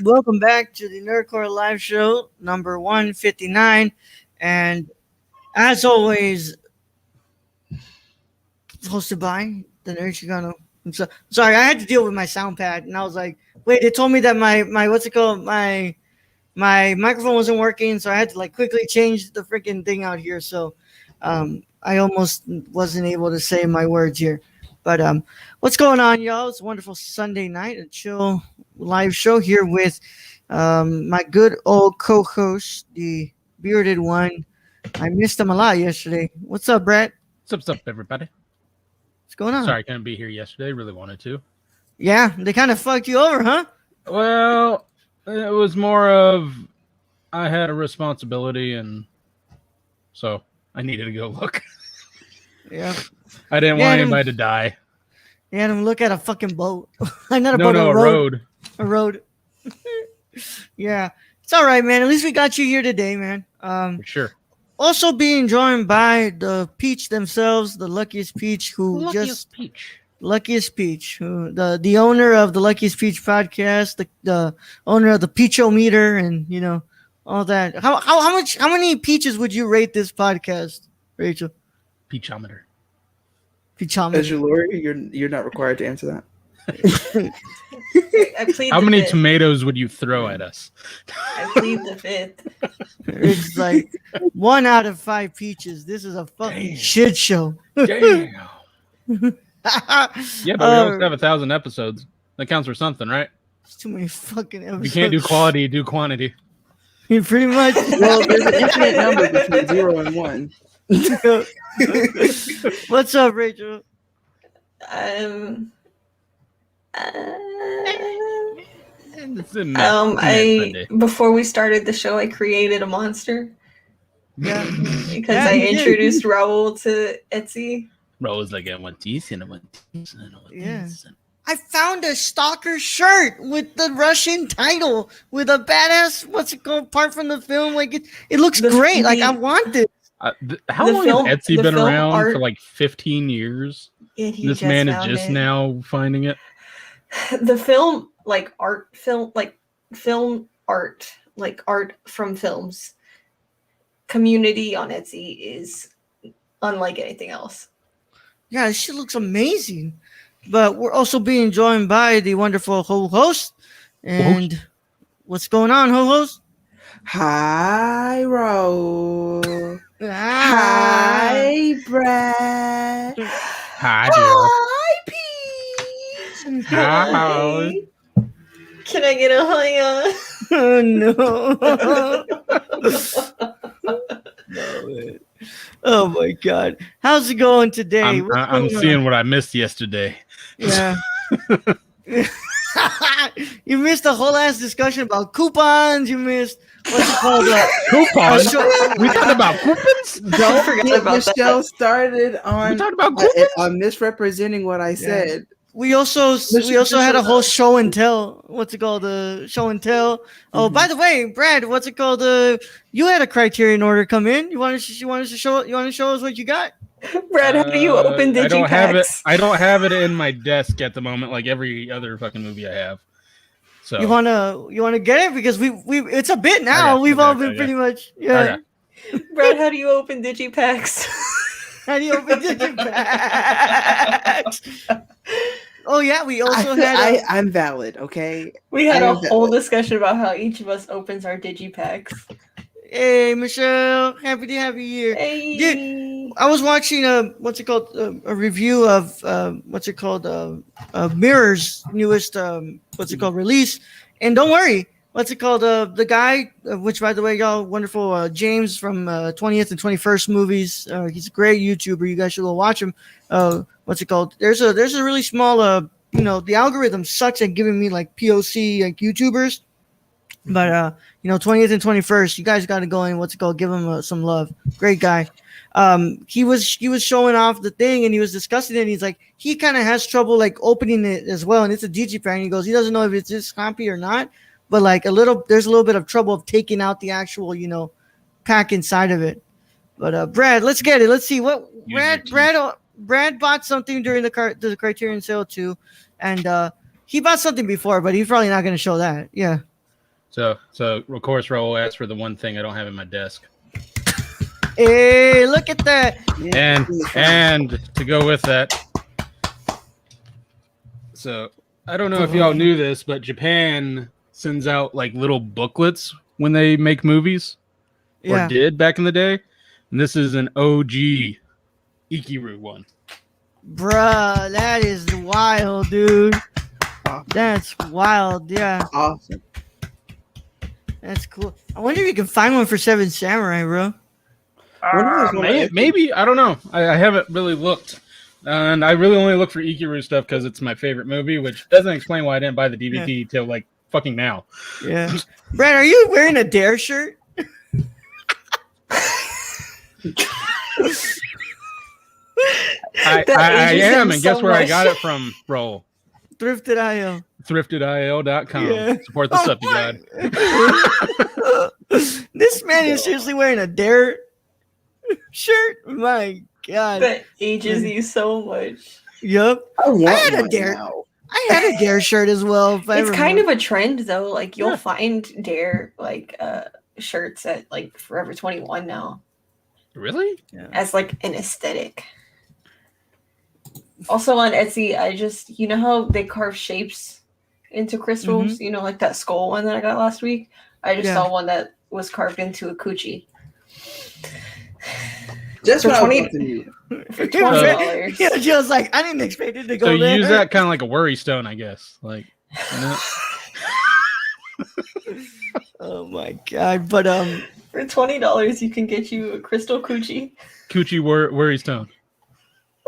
Welcome back to the Nerdcore Live Show, number 159. And as always, hosted by the Nerd Chicano. Sorry, I had to deal with my sound pad, and I was like, wait, they told me that my what's it called? My microphone wasn't working, so I had to like quickly change the freaking thing out here. So I almost wasn't able to say my words here. But what's going on, y'all? It's a wonderful Sunday night, a chill live show here with my good old co-host, the bearded one. I missed him a lot yesterday. What's up, Brett? What's up, everybody? What's going on? Sorry I couldn't be here yesterday. Really wanted to. Yeah, they kind of fucked you over, huh? Well, it was more of I had a responsibility, and so I needed to go look. Yeah. I didn't want anybody to die. You had him look at a fucking boat. Not a boat, a road. A road. Yeah. It's all right, man. At least we got you here today, man. For sure. Also being joined by the Peach themselves, the Luckiest Peach, Luckiest Peach, who the owner of the Luckiest Peach podcast, the owner of the Peachometer, and you know all that. How many peaches would you rate this podcast, Rachel? Peachometer. As your lawyer, you're not required to answer that. How many tomatoes would you throw at us? I plead the fifth. It's like 1 out of 5 peaches. This is a fucking shit show. Damn. Yeah, but we almost have 1,000 episodes. That counts for something, right? It's too many fucking episodes. You can't do quality, do quantity. Pretty much. Well, there's an infinite number between 0 and 1. What's up, Rachel? Before we started the show, I created a monster. Yeah, because I introduced Raul to Etsy. Raul's like, I want this and I want this and I want this. I found a stalker shirt with the Russian title with a badass, what's it called, part from the film. Like it looks great. Like I want this. How long has Etsy been around? For like 15 years. This man is just now finding it. The film, film art from films community on Etsy is unlike anything else. Yeah, this shit looks amazing. But we're also being joined by the wonderful Ho-Host. And what's going on, Ho-Host? Hi, Ro. Hi, Brad. Hi, Peach. Hi. Can I get a hi? Oh, no. Oh, my God. How's it going today? I'm seeing what I missed yesterday. Yeah. You missed the whole ass discussion about coupons. You missed what's it called? Coupons? We talked about coupons? Don't forget about the show started on. We talked about coupons? On misrepresenting what I said. We also had a whole show and tell. What's it called? The show and tell. Oh, by the way, Brad, what's it called? You had a Criterion order come in. You want to show us what you got? Brad, how do you open Digipacks? I don't have it in my desk at the moment, like every other fucking movie I have. So you wanna get it because we it's a bit now. We've all been pretty much Brad, how do you open Digipacks? How do you open Digipacks? Oh yeah, we also I'm valid, okay? We had a whole discussion about how each of us opens our Digipacks. Hey Michelle, happy to have you here. Hey. Dude, I was watching a review of Mirror's newest release, and don't worry, the guy, which by the way, y'all wonderful James from 20th and 21st movies. He's a great YouTuber. You guys should go watch him. There's a really small the algorithm sucks at giving me like POC like YouTubers. But 20th and 21st, you guys got to go and give him some love. Great guy. He was showing off the thing and he was discussing it. And he's like, he kind of has trouble like opening it as well. And it's a digipack. And he goes, he doesn't know if it's just happy or not. But like there's a little bit of trouble of taking out the actual, pack inside of it. But Brad, let's get it. Let's see what Brad bought something during the Criterion sale too, and he bought something before, but he's probably not going to show that. Yeah. So of course, Raul asked for the one thing I don't have in my desk. Hey, look at that! And to go with that, so I don't know if y'all knew this, but Japan sends out like little booklets when they make movies, or did back in the day. And this is an OG Ikiru one. Bruh, that is wild, dude. That's wild, yeah. Awesome. That's cool. I wonder if you can find one for Seven Samurai, bro. Maybe, I don't know. I haven't really looked. And I really only look for Ikiru stuff because it's my favorite movie, which doesn't explain why I didn't buy the DVD till like fucking now. Yeah. Brad, are you wearing a Dare shirt? I am, and guess where I got it from, Roll? Thrifted.io. Thrifted.io.com. Yeah. Support the Suppy God. This man is seriously wearing a Dare shirt? My God. That ages you so much. Yup. I had a Dare. Now. I had a Dare shirt as well. It's kind of a trend though. Like you'll find Dare like shirts at like Forever 21 now. Really? Yeah. As like an aesthetic. Also on Etsy, I just you know how they carve shapes into crystals? Mm-hmm. You know, like that skull one that I got last week. I just saw one that was carved into a coochie. Just for what $20 I was you. For $20. Yeah, Jill's like, I didn't expect it to go so you there. use that kind of like a worry stone, I guess. Like, you know? Oh my God! But for $20, you can get you a crystal coochie. Coochie worry stone.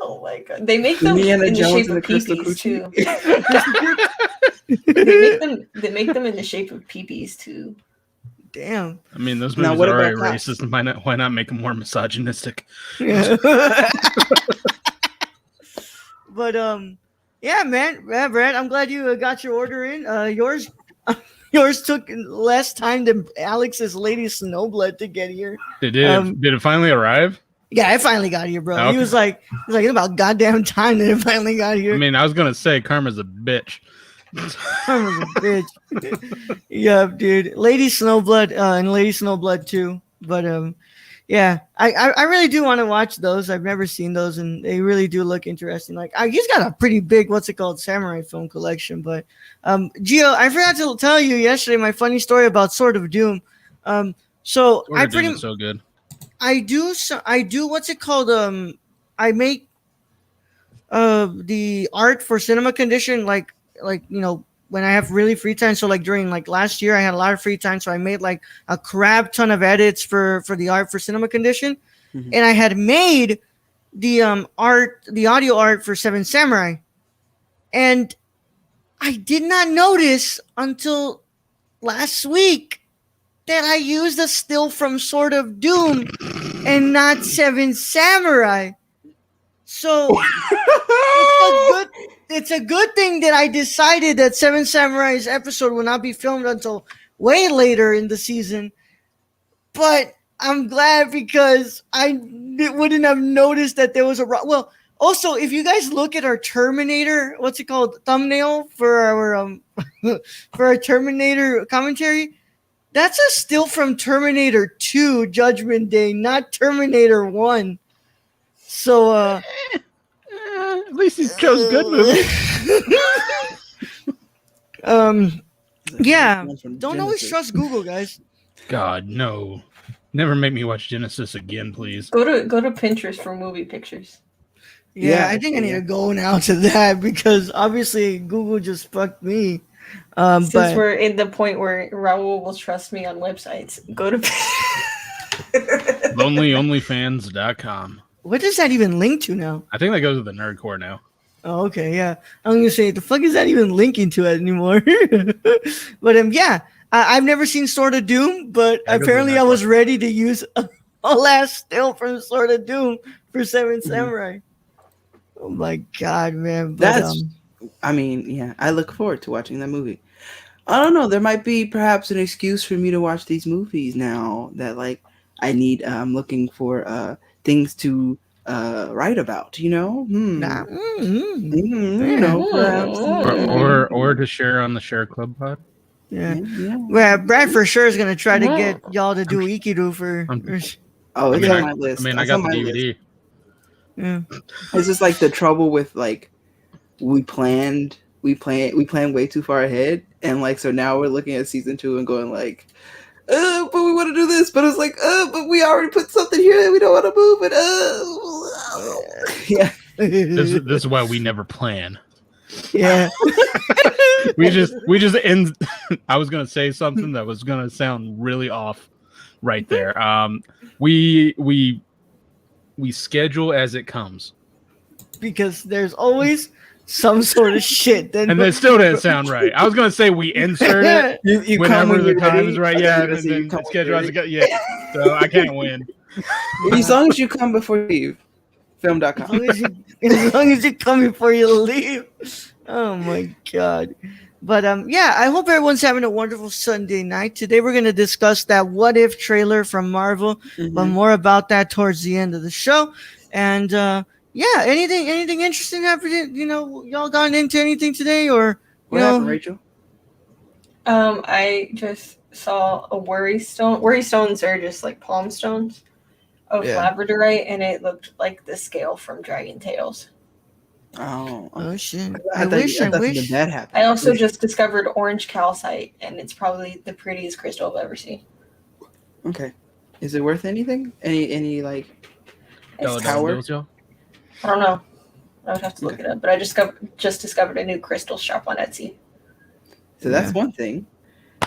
Oh my God! They make them Indiana in the Jones shape and of the Crystal peepees Coochie. too. They make them in the shape of peepees too. damn. I mean, those Now, movies what are already about that? racist. Why not make them more misogynistic? Yeah. But yeah, man, Brad, I'm glad you got your order in. Yours took less time than Alex's Lady Snowblood to get here. Did it finally arrive? Yeah, it finally got here, bro. Okay. He was like, it's about goddamn time that it finally got here. I mean, I was gonna say Karma's a bitch. Karma's a bitch. Yeah, dude. Lady Snowblood and Lady Snowblood 2. But yeah, I really do want to watch those. I've never seen those, and they really do look interesting. Like, he's got a pretty big, samurai film collection. But Gio, I forgot to tell you yesterday my funny story about Sword of Doom. So Sword I of Doom pretty is so good. I do I make the art for cinema condition like you know when I have really free time. So like during like last year I had a lot of free time, so I made like a crap ton of edits for the art for cinema condition. Mm-hmm. And I had made the audio art for Seven Samurai, and I did not notice until last week that I used a still from Sword of Doom and not Seven Samurai. So it's a good thing that I decided that Seven Samurai's episode will not be filmed until way later in the season. But I'm glad because I wouldn't have noticed that there was well. Also, if you guys look at our Terminator, thumbnail for our for our Terminator commentary, that's a still from Terminator 2 Judgment Day, not Terminator 1. So at least he chose good movies. Yeah, don't always trust Google, guys. God, no. Never make me watch Genesis again, please. Go to Pinterest for movie pictures. Yeah, I think I need to go now to that because obviously Google just fucked me. Since we're in the point where Raul will trust me on websites, go to LonelyOnlyFans.com. What does that even link to now? I think that goes to the Nerdcore now. Oh, okay, yeah. I'm gonna say, the fuck is that even linking to it anymore? But yeah, I've never seen Sword of Doom, but apparently I was ready to use a last still from Sword of Doom for Seven Samurai. Oh my God, man! But, I mean, yeah, I look forward to watching that movie. I don't know. There might be perhaps an excuse for me to watch these movies now that like I'm looking for things to write about. You know, Or to share on the Share Club pod. Yeah. Yeah. Well, Brad for sure is gonna try to get y'all to do Ikiru for. Oh, it's I mean, on my list. I It's got on the my DVD. list. Yeah. It's just like the trouble with like we planned way too far ahead, and like so now we're looking at season 2 and going like, but we want to do this, but it's like, but we already put something here that we don't want to move, but yeah. This is why we never plan. Yeah. we just end. I was gonna say something that was gonna sound really off right there. We schedule as it comes. Because there's always some sort of shit. And that still didn't sound right. I was gonna say we insert it You whenever when the you're time ready. is right. I Yeah, thought you were and gonna say you then come when schedule you're as it ready. goes. Yeah, so I can't win. As long as you come before you leave, film.com. As long as you come before you leave. Oh my god. But yeah, I hope everyone's having a wonderful Sunday night. Today we're gonna discuss that What If trailer from Marvel, but Mhm. more about that towards the end of the show. And yeah, anything interesting happened? Y'all gotten into anything today, or What happened, Rachel? I just saw a worry stone. Worry stones are just like palm stones of labradorite, and it looked like the scale from Dragon Tales. Oh, Oh shit! I I thought wish. something bad happened. I also just discovered orange calcite, and it's probably the prettiest crystal I've ever seen. Okay, is it worth anything? Any like Power? I don't know. I would have to look it up, but I just discovered a new crystal shop on Etsy. So that's one thing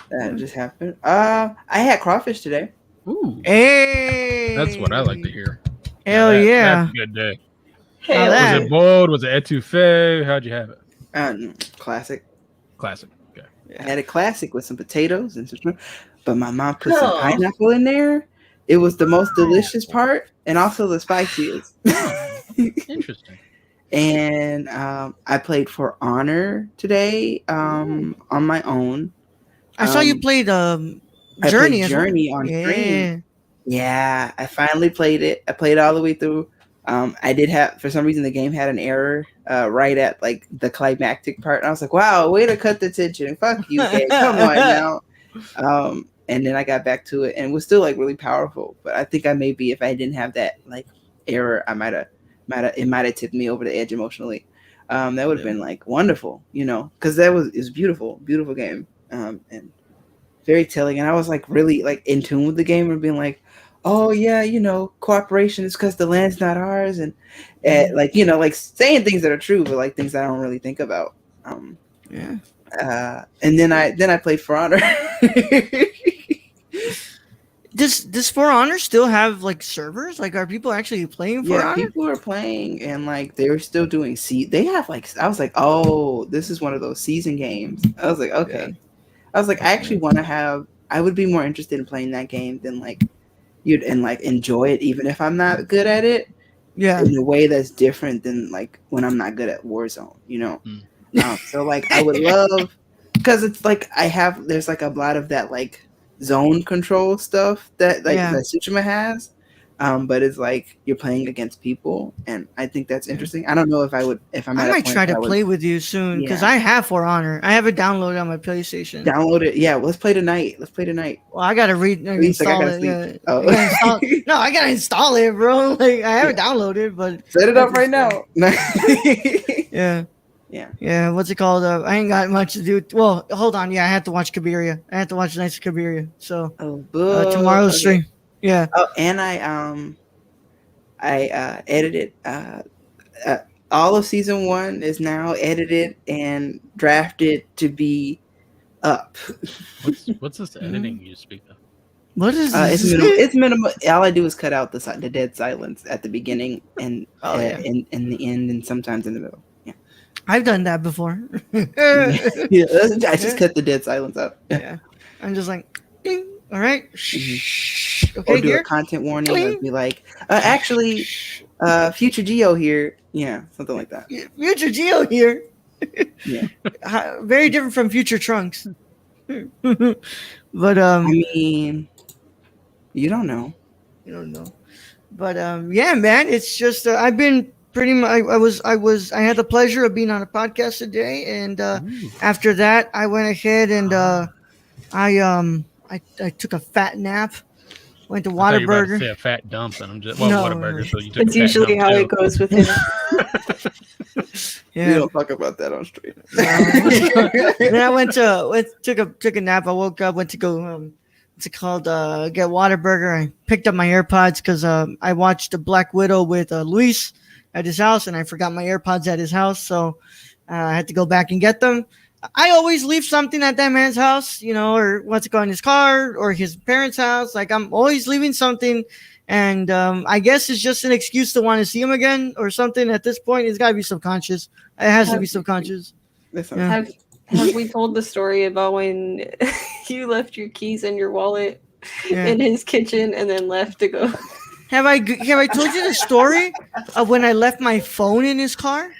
that just happened. I had crawfish today. Ooh, hey, that's what I like to hear. Hell yeah! That's a good day. Hell that- Was it boiled? Was it etouffee? How'd you have it? Classic. Classic. Okay. I had a classic with some potatoes and some shrimp, but my mom put some pineapple in there. It was the most delicious part, and also the spiciest. Interesting. And I played For Honor today on my own. I saw you played I Journey. played Journey on stream. Yeah, I finally played it. I played it all the way through. I did have, for some reason, the game had an error right at like the climactic part. And I was like, wow, way to cut the tension. Fuck you, game. Come on now. And then I got back to it, and it was still like really powerful. But I think if I didn't have that like error, it might have tipped me over the edge emotionally. That would have been like wonderful, because it's beautiful game, and very telling. And I was like really like in tune with the game and being like, oh yeah, cooperation is because the land's not ours, and like like saying things that are true, but like things I don't really think about. And then I played For Honor. Does For Honor still have like servers? Like, are people actually playing For Honor? People are playing, and like they're still doing they have like, I was like, oh, this is one of those season games. I was like, okay. I was like, I actually want to I would be more interested in playing that game than like and like enjoy it even if I'm not good at it. Yeah. In a way that's different than like when I'm not good at Warzone, so like I would love, because it's like there's like a lot of that like zone control stuff that like that Tsushima has, but it's like you're playing against people, and I think that's interesting. I don't know if I might try to play with you soon, because I have For Honor. I have it downloaded on my PlayStation. Download it. Yeah, let's play tonight. Well, I gotta install it. Yeah. Oh. No, I gotta install it, bro. Like, I have it downloaded, but set it up right now. Yeah. What's it called? I ain't got much to do. Well, hold on. Yeah, I have to watch Kabiria. I have to watch Knights of Kabiria. So tomorrow's stream. Yeah. Oh, and I edited all of season 1 is now edited and drafted to be up. What's this editing you speak of? What is this? It's minimal. All I do is cut out the dead silence at the beginning and in the end, and sometimes in the middle. Yeah, I've done that before. I just cut the dead silence out. Yeah, I'm just like, ding. All right. Mm-hmm. Okay, or do a content warning and be like, actually, Future Geo here. Yeah, something like that. Future Geo here. Yeah. Very different from Future Trunks. But I mean, you don't know. But yeah, man, it's just I've been pretty much. I had the pleasure of being on a podcast today, and after that, I went ahead and I took a fat nap. Went to I thought you were about to Whataburger. say a fat dump, and I'm just No, Whataburger. So you took That's a fat usually dump how too. it goes with him. We Yeah. don't talk about that on stream. Then I took a nap. I woke up, went to go what's it called? Get Whataburger. I picked up my AirPods because I watched the Black Widow with Luis at his house, and I forgot my AirPods at his house, so I had to go back and get them. I always leave something at that man's house, or what's it called, in his car or his parents' house. Like I'm always leaving something, and I guess it's just an excuse to want to see him again or something. At this point, it's got to be subconscious. It has to be subconscious. Yeah. Have we told the story about when you left your keys and your wallet in his kitchen and then left to go? Have I told you the story of when I left my phone in his car?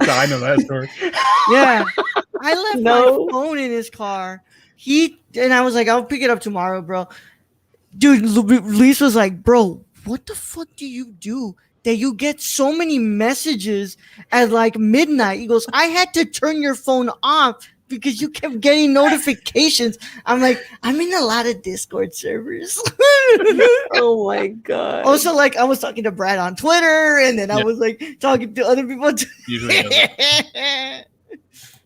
I know that story. Yeah, I left my phone in his car. I was like, I'll pick it up tomorrow, bro. Dude, Luis was like, bro, what the fuck do you do that you get so many messages at like midnight? He goes, I had to turn your phone off because you kept getting notifications. I'm like, I'm in a lot of Discord servers. Oh my god. Also, like, I was talking to Brad on Twitter, and then I was like talking to other people too. Usually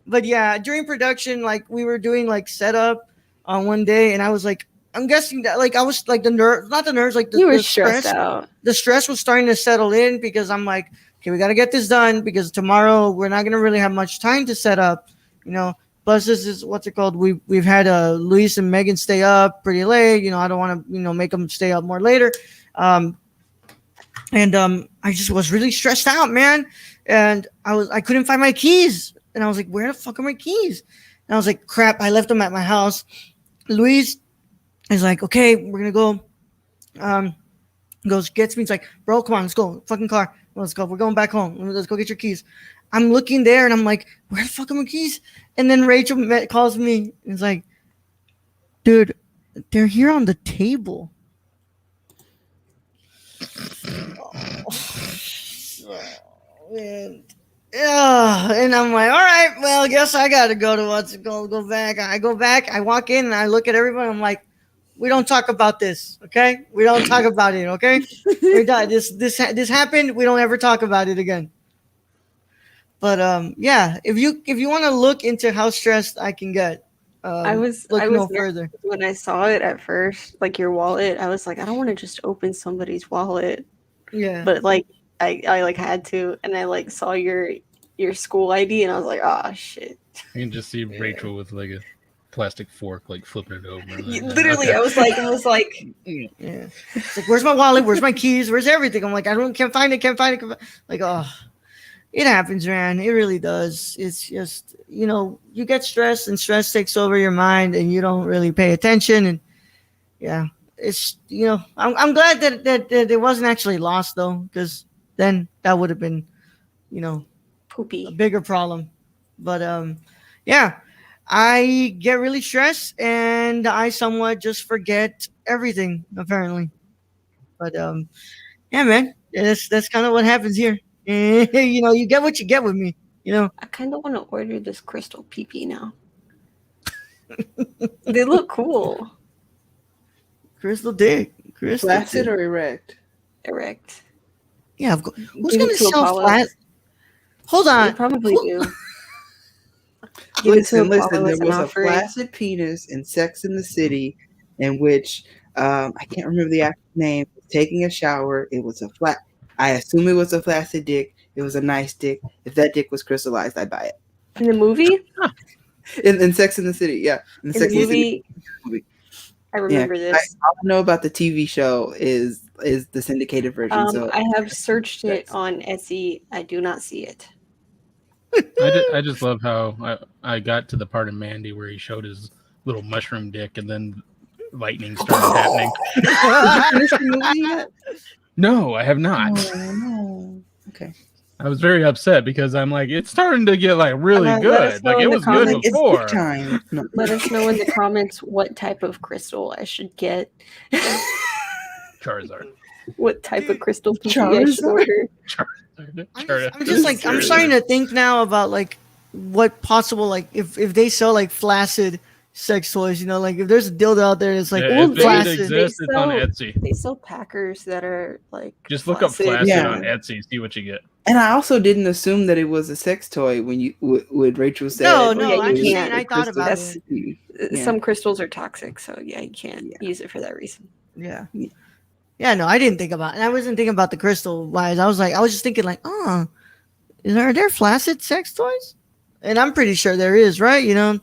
But yeah, during production, like we were doing like setup on one day, and I was like, I'm guessing that like I was like not the nerves, like you were the stressed stress out. The stress was starting to settle in because I'm like, okay, we got to get this done because tomorrow we're not gonna really have much time to set up, Plus, this is what's it called? We've had Luis and Megan stay up pretty late. I don't want to make them stay up more later. I just was really stressed out, man. And I couldn't find my keys, and I was like, where the fuck are my keys? And I was like, crap, I left them at my house. Luis is like, okay, we're gonna go. Goes gets me. He's like, bro, come on, let's go, fucking car, let's go. We're going back home. Let's go get your keys. I'm looking there, and I'm like, where the fuck are my keys? And then Rachel calls me, and it's like, dude, they're here on the table. Man. Yeah, and I'm like, all right, well, I guess I gotta go to go back. I go back, I walk in, and I look at everybody. I'm like, we don't talk about this, okay? We don't talk about it, okay? We're done. This happened. We don't ever talk about it again. But yeah, if you want to look into how stressed I can get, I was no further. When I saw it at first, like your wallet, I was like, I don't want to just open somebody's wallet. Yeah. But like I like had to, and I like saw your school ID, and I was like, oh shit. You can just see Rachel with like a plastic fork, like flipping it over. Literally, okay. I was like, yeah. It's like, where's my wallet? Where's my keys? Where's everything? I'm like, can't find it. Like, oh. It happens, man. It really does. It's just, you get stressed and stress takes over your mind and you don't really pay attention. And yeah, it's, I'm glad that it wasn't actually lost though, because then that would have been, poopy, a bigger problem. But yeah, I get really stressed and I somewhat just forget everything apparently. But yeah, man, that's kind of what happens here. You get what you get with me. I kind of want to order this crystal pee now. They look cool. Crystal dick. Flaccid or erect? Erect. Yeah, of course. Who's gonna sell flat? Hold on. They probably do. Listen. There was a flaccid penis in Sex in the City, in which I can't remember the actor's name. Taking a shower. It was a flat. I assume it was a flaccid dick. It was a nice dick. If that dick was crystallized, I'd buy it. In the movie? In Sex in the City, yeah. In the movie, I remember this. All I know about the TV show is the syndicated version. So I have searched it on Etsy. I do not see it. I just love how I got to the part of Mandy where he showed his little mushroom dick and then lightning started happening. Did you finish the movie yet? No, I have not. Oh, no. Okay. I was very upset because I'm like, it's starting to get like really good. Like it was good before. It's time. No. Let us know in the comments what type of crystal I should get. Charizard. What type of crystal I should order? Charizard. I'm starting to think now about like what possible, like if they sell like flaccid sex toys. You know, like if there's a dildo out there that's like Yeah, if it flaccid. exists, it's on sell- Etsy. They sell Packers that are like Just look up flaccid. flaccid Yeah. on Etsy, see what you get. And I also didn't assume that it was a sex toy when you when Rachel said. No, yeah, you I'm just can't. saying I thought about That's- it. Yeah. Some crystals are toxic, so yeah, you can't use it for that reason. Yeah. Yeah. Yeah, no, I didn't think about it. And I wasn't thinking about the crystal wise. I was just thinking like, are there flaccid sex toys? And I'm pretty sure there is, right? You know,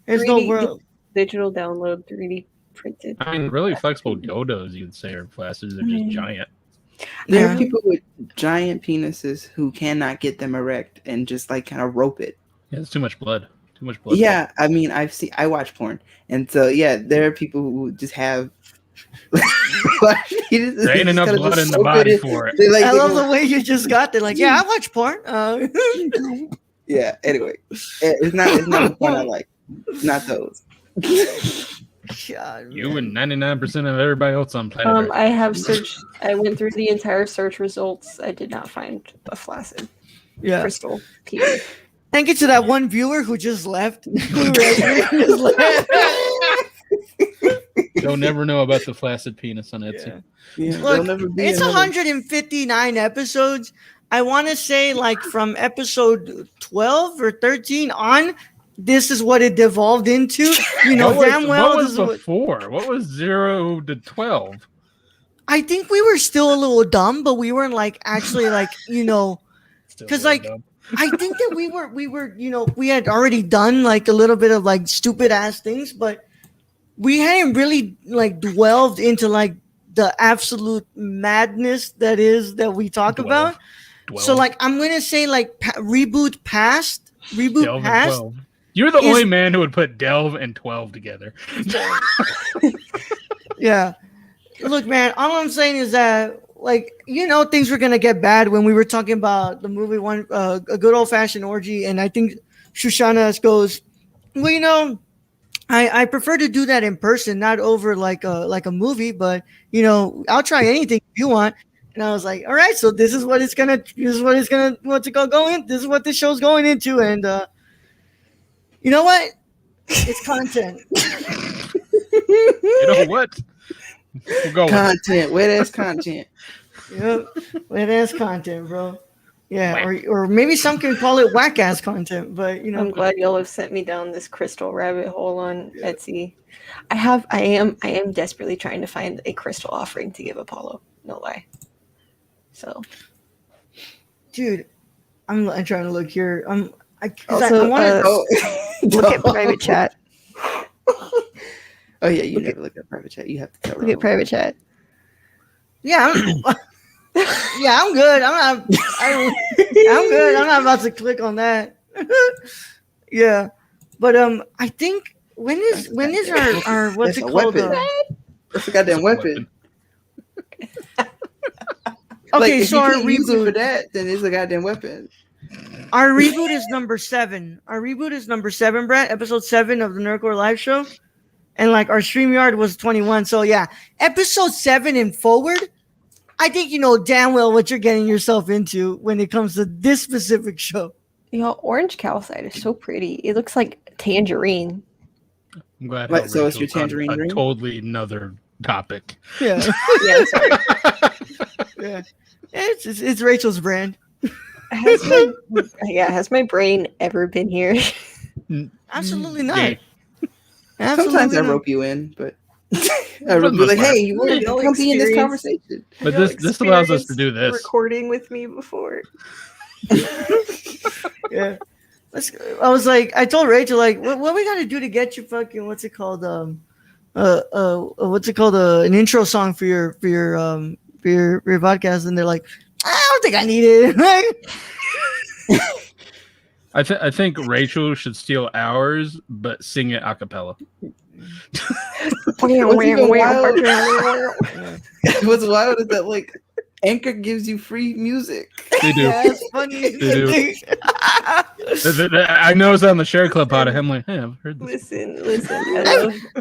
there's no 3D world. digital download, 3D printed. I mean, really flexible dildos, you'd say, are flaccid. They're just giant. There Yeah. are people with giant penises who cannot get them erect and just like kind of rope it. Yeah, it's too much blood. Too much blood. Yeah, I mean, I watch porn, and so yeah, there are people who just have. There ain't enough blood in the body for it. I love the way you just got there. Like, yeah, I watch porn. Yeah. Anyway, it's not the porn I like. Not those. God, You man. and 99% of everybody else on planet Earth. I have searched. I went through the entire search results. I did not find a flaccid Yeah. crystal penis. Thank you to that one viewer who just left. Who just left. They'll never know about the flaccid penis on Etsy. Yeah, Look, there'll never be it's another. 159 episodes. I want to say, like, from episode 12 or 13 on, this is what it devolved into. You know, damn well. What This was is what, before? What was 0 to 12? I think we were still a little dumb, but we weren't like actually like, you know, Still 'Cause, really like, dumb. I think that we were, you know, we had already done like a little bit of like stupid ass things, but we hadn't really like dwelled into like the absolute madness that we talk about. So like, I'm going to say like reboot past. Delve and 12. You're the only man who would put Delve and 12 together. Yeah. Look, man, all I'm saying is that, like, you know, things were going to get bad when we were talking about the movie A Good Old Fashioned Orgy. And I think Shoshana goes, well, you know, I prefer to do that in person, not over like a movie, but, you know, I'll try anything you want. And I was like, all right, so this is what it's going to, what's it called going? This is what this show's going into. And, you know what? It's content. You know what? We'll go with it. Content. Where there's content. Yep. It is content, bro. Yeah, or maybe some can call it whack ass content, but you know. I'm glad y'all have sent me down this crystal rabbit hole on Etsy. I am desperately trying to find a crystal offering to give Apollo. No lie. So, Dude, I'm trying to look here. I Also, want to look at private chat. Oh yeah, you never look at private chat. You have to tell. Look at private chat. Yeah, I'm good. I'm good. I'm not about to click on that. Yeah, but I think when is our what's That's it a called? weapon. That's a goddamn weapon. Okay, Like, if so you our can't use it for reboot, that, then it's a goddamn weapon. our reboot is number 7. Our reboot is number 7, Brett. Episode 7 of the Nerdcore Live Show, and like our StreamYard was 21. So yeah, episode 7 and forward, I think you know damn well what you're getting yourself into when it comes to this specific show. Y'all, orange calcite is so pretty. It looks like tangerine. I'm glad. What, how so it's your Rachel's on tangerine a dream? totally another topic. Yeah, Yeah, sorry. yeah. It's Rachel's brand. Has my brain ever been here? Absolutely not. Yeah. Absolutely Sometimes I not. rope you in, but I would be like, "Hey, you want to No come be in this experience. conversation?" But Y'all this allows us to experienced do this. Recording with me before. Yeah. I was like, I told Rachel, like, what we gotta do to get you fucking what's it called? What's it called? An intro song for your podcast, and they're like, I don't think I need it. I think Rachel should steal ours, but sing it a cappella. What's wild is that like Anchor gives you free music. They do. Yeah, it's funny. They I know it's on the Share Club pod. I'm like, hey, I've heard this. Listen.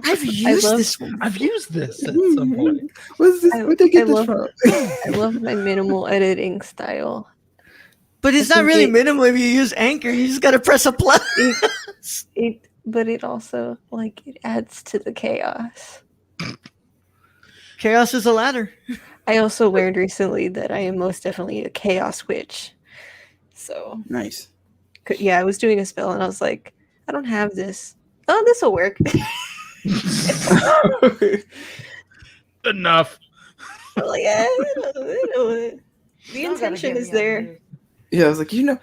I've used love- this one. I've used this at some point. What's this? Where'd they get this love- from? I love my minimal editing style. But it's I not think really it- minimal if you use Anchor. You just gotta press a plus. but it also like it adds to the chaos. Chaos is a ladder. I also learned recently that I am most definitely a chaos witch. So Nice. yeah, I was doing a spell and I was like, I don't have this. Oh, this will work. Enough. I'm like, yeah, the intention is there. Yeah, I was like, you know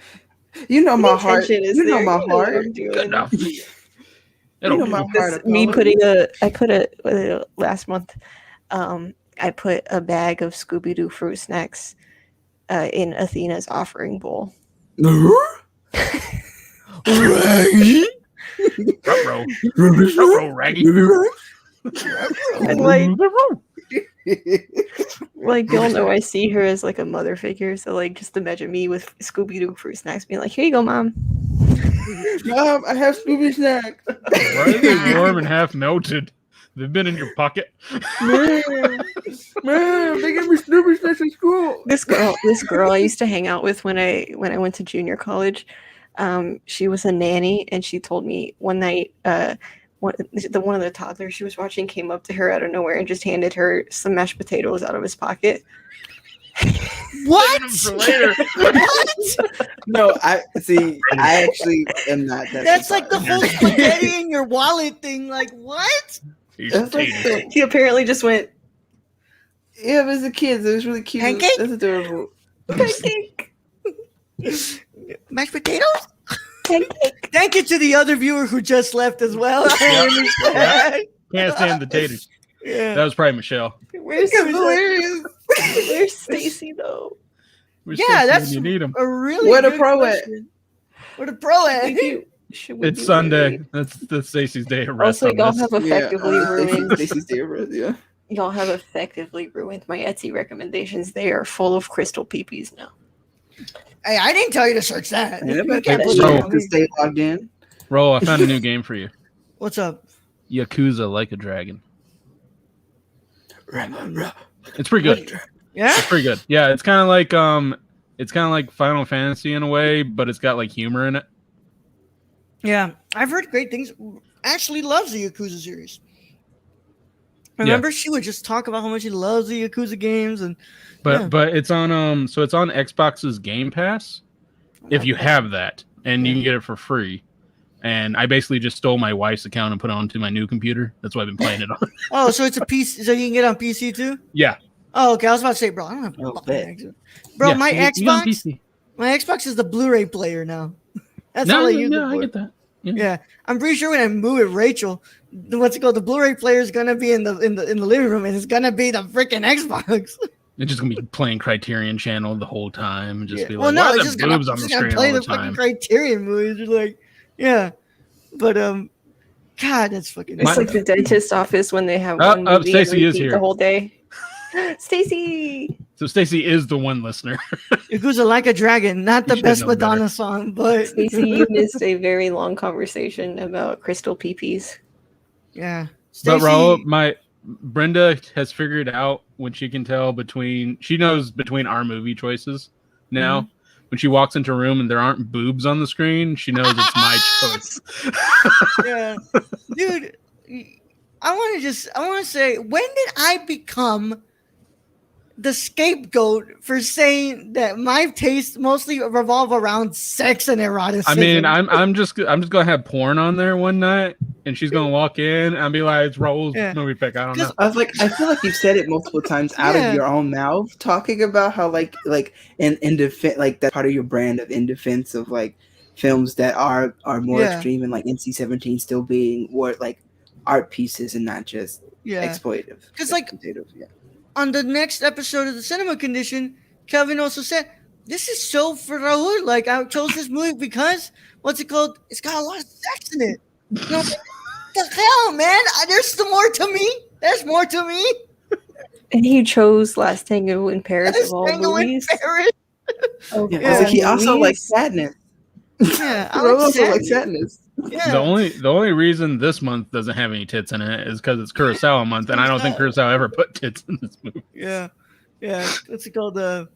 my heart. You know my heart. Enough. You It'll know do. my heart. Me Apollo. I put last month, I put a bag of Scooby-Doo fruit snacks in Athena's offering bowl. Raggy. Ruh-roh, Raggy. And like y'all know I see her as like a mother figure, so like just imagine me with Scooby-Doo fruit snacks being like, here you go, Mom. Mom, I have Scooby snacks. Why are they warm and half melted? They've been in your pocket. Man, they gave me Scooby snacks in school. This girl I used to hang out with when I went to junior college, she was a nanny, and she told me one night one of the toddlers she was watching came up to her out of nowhere and just handed her some mashed potatoes out of his pocket. What? For later. What? No, I see. I actually am not. That's like the whole spaghetti in your wallet thing. Like what? These That's like potatoes. He apparently just went Yeah, but as a kid, it was really cute. Pancake? That's adorable. pancake, Mashed potatoes? pancake. Thank you to the other viewer who just left as well. I understand. Can't stand the taters. Yeah. That was probably Michelle. Where's Hilarious. Where's Stacy though? Where's Yeah, Stacy that's when you need him. a really Where the good pro at? question. Where the pro at? Should we It's do Sunday. it? That's Stacy's day of rest. Also, on y'all this. have effectively ruined. Stacy's dear, yeah. Y'all have effectively ruined my Etsy recommendations. They are full of crystal peepees now. Hey, I didn't tell you to search that. And You everybody can't got put so- that that on to me. stay logged in. Roll, I found a new game for you. What's up? Yakuza Like a Dragon. It's It's pretty good. Yeah? It's pretty good. Yeah, it's kind of like Final Fantasy in a way, but it's got like humor in it. Yeah. I've heard great things. Ashley loves the Yakuza series. Remember, she would just talk about how much she loves the Yakuza games, and But it's on so it's on Xbox's Game Pass if you have that, and you can get it for free. And I basically just stole my wife's account and put it onto my new computer. That's why I've been playing it on. oh, so it's a PC, so you can get it on PC too. Yeah. Oh, okay. I was about to say, bro, I don't have Oh, fucking bet. Xbox. Bro, Yeah, my you get it on Xbox, PC. my Xbox is the Blu-ray player now. That's No, all I use it I for. get that. Yeah, I'm pretty sure when I move with Rachel, what's it called? The Blu-ray player is gonna be in the living room, and it's gonna be the freaking Xbox. It's just gonna be playing Criterion Channel the whole time, and just be like, well, no, why are it's there just gonna, boobs on the it's gonna screen play all the the fucking time? Criterion movies. You're like, yeah, but God, that's fucking. It's like the dentist office when they have one movie Stacey and is repeat here. the whole day. Stacy. So Stacy is the one listener. Yakuza Like a Dragon, not the You should best know Madonna better. song, but Stacy, you missed a very long conversation about crystal peepees. yeah. But Stacey- Raul, Brenda has figured out when she can tell she knows between our movie choices now. Mm-hmm. When she walks into a room and there aren't boobs on the screen, she knows it's my choice. yeah, dude. I want to say, when did I become the scapegoat for saying that my tastes mostly revolve around sex and eroticism? I mean, I'm just gonna have porn on there one night, and she's gonna walk in and be like, "It's Raul's Yeah. movie pick." I don't know. I was like, I feel like you've said it multiple times out Yeah. of your own mouth, talking about how like in defense, like that's part of your brand of in defense of like films that are more Yeah. extreme and like NC-17 still being more like art pieces and not just yeah. exploitative. 'Cause, like, Exploitative, yeah. On the next episode of the Cinema Condition, Kelvin also said, "This is so for Raul. Like, I chose this movie because what's it called? It's got a lot of sex in it. You know, what the hell, man? There's more to me. There's more to me. And he chose Last Tango in Paris There's of all Tango in movies. Paris. Of Yeah, Yeah. it's like he all also movies. likes sadness. Yeah, I Raul like also likes sadness. sadness. Yeah. The only reason this month doesn't have any tits in it is because it's Kurosawa month, and I don't think Kurosawa ever put tits in this movie. Yeah, what's it called? The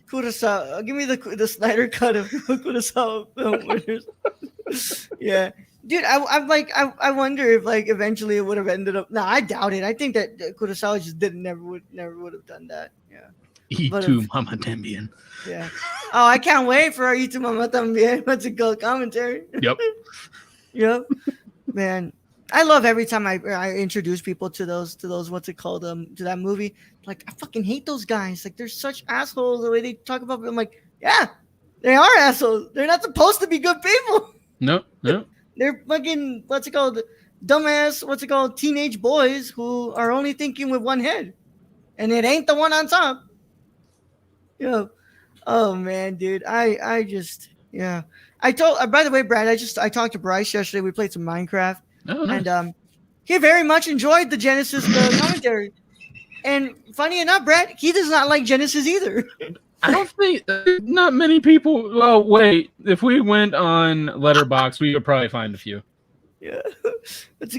Kurosawa. Give me the Snyder cut of Kurosawa film winners. Yeah, Dude, I'm like, I wonder if like eventually it would have ended up. No, I doubt it. I think that Kurosawa just never would have done that. Yeah. But E2 Mama Tembian. Yeah. Oh, I can't wait for our Itu Mama También. What's it called? Commentary. Yep. Yep. Man, I love every time I introduce people to those what's it called to that movie. Like I fucking hate those guys. Like they're such assholes the way they talk about. I'm like, yeah, they are assholes. They're not supposed to be good people. No. They're fucking what's it called? Dumbass. What's it called? Teenage boys who are only thinking with one head, and it ain't the one on top. Yeah. Oh man, dude. I just yeah. I told by the way, Brad, I talked to Bryce yesterday. We played some Minecraft. Oh, nice. And he very much enjoyed the Genesis commentary. And funny enough, Brad, he does not like Genesis either. I don't think not many people. Well, wait. If we went on Letterboxd, we would probably find a few. Yeah,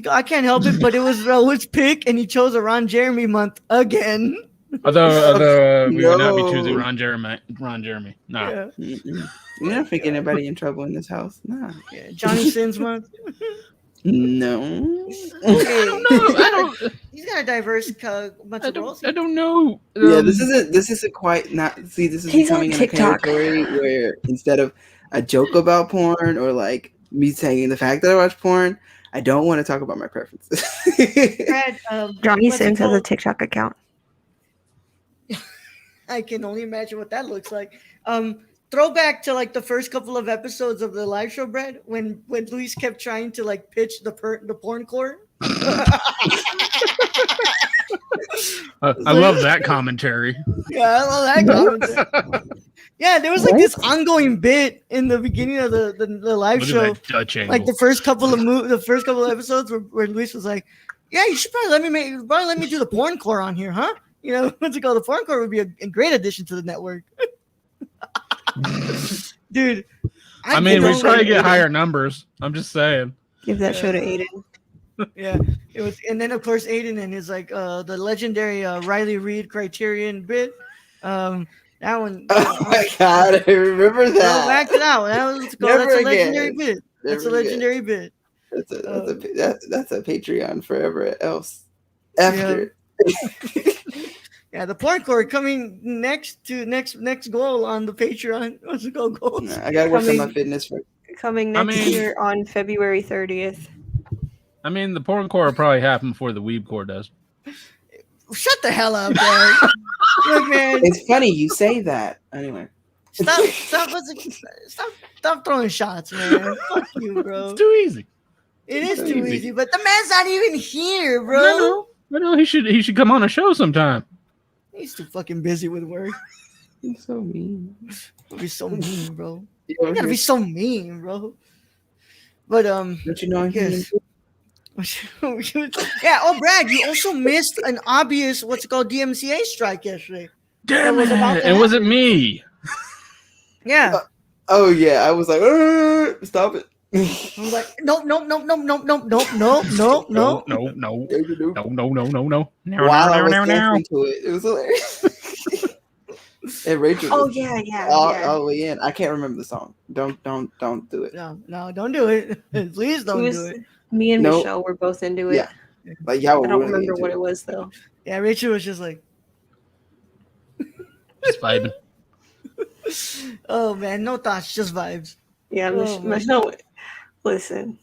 I can't help it, but it was Raul's pick, and he chose a Ron Jeremy month again. Although we would not be choosing Ron Jeremy. Nah. Yeah. You're not making anybody in trouble in this house. Nah. Yeah, Johnny Sins month. No. I don't. He's got a diverse bunch of roles. I don't know. Yeah, this isn't quite not. See, this is He's becoming on in a TikTok. territory where instead of a joke about porn or like me saying the fact that I watch porn, I don't want to talk about my preferences. Brad, Johnny what's it Sins has a called? TikTok account. I can only imagine what that looks like. Throwback to like the first couple of episodes of the live show, Brad, when Luis kept trying to like pitch the porn core. I love that commentary. Yeah, I love that commentary. Yeah, there was like this ongoing bit in the beginning of the live Look show, at that Dutch angle. like the first couple of episodes where Luis was like, "Yeah, you should probably let me do the porn core on here, huh? You know, what's it called? The porn core would be a great addition to the network." Dude, I mean, we try to get higher numbers. I'm just saying. Give that show to Aiden. Yeah, it was, and then of course Aiden and his like the legendary Riley Reid Criterion bit. That one. Oh my god, I remember that. Back it out. That's a legendary bit. That's a legendary bit. That's a Patreon forever else. After. Yeah, the porn core coming next goal on the Patreon. What's it called? Goals? I gotta work on my fitness first. Coming next year on February 30th. I mean, the porn core will probably happen before the weeb core does. Shut the hell up, man. Look, man. It's funny you say that. Anyway. Stop throwing shots, man. Fuck you, bro. It's too easy. It is too easy, but the man's not even here, bro. No, he should come on a show sometime. He's too fucking busy with work. He's so mean. Be so mean, bro. You gotta be so mean, bro. But don't you know yes. Yeah. Oh, Brad, you also missed an obvious DMCA strike yesterday. Damn it! It wasn't me. Yeah. Oh yeah, I was like, stop it. I'm like, no. Wow, into it. It was hilarious. And Rachel. Oh yeah. All the way in. I can't remember the song. Don't do it. No, don't do it. Please don't do it. Me and Michelle were both into it. Yeah. Like y'all. I don't remember what it was though. Yeah, Rachel was just like, just vibing. Oh man, no thoughts, just vibes. Yeah, Michelle. Listen.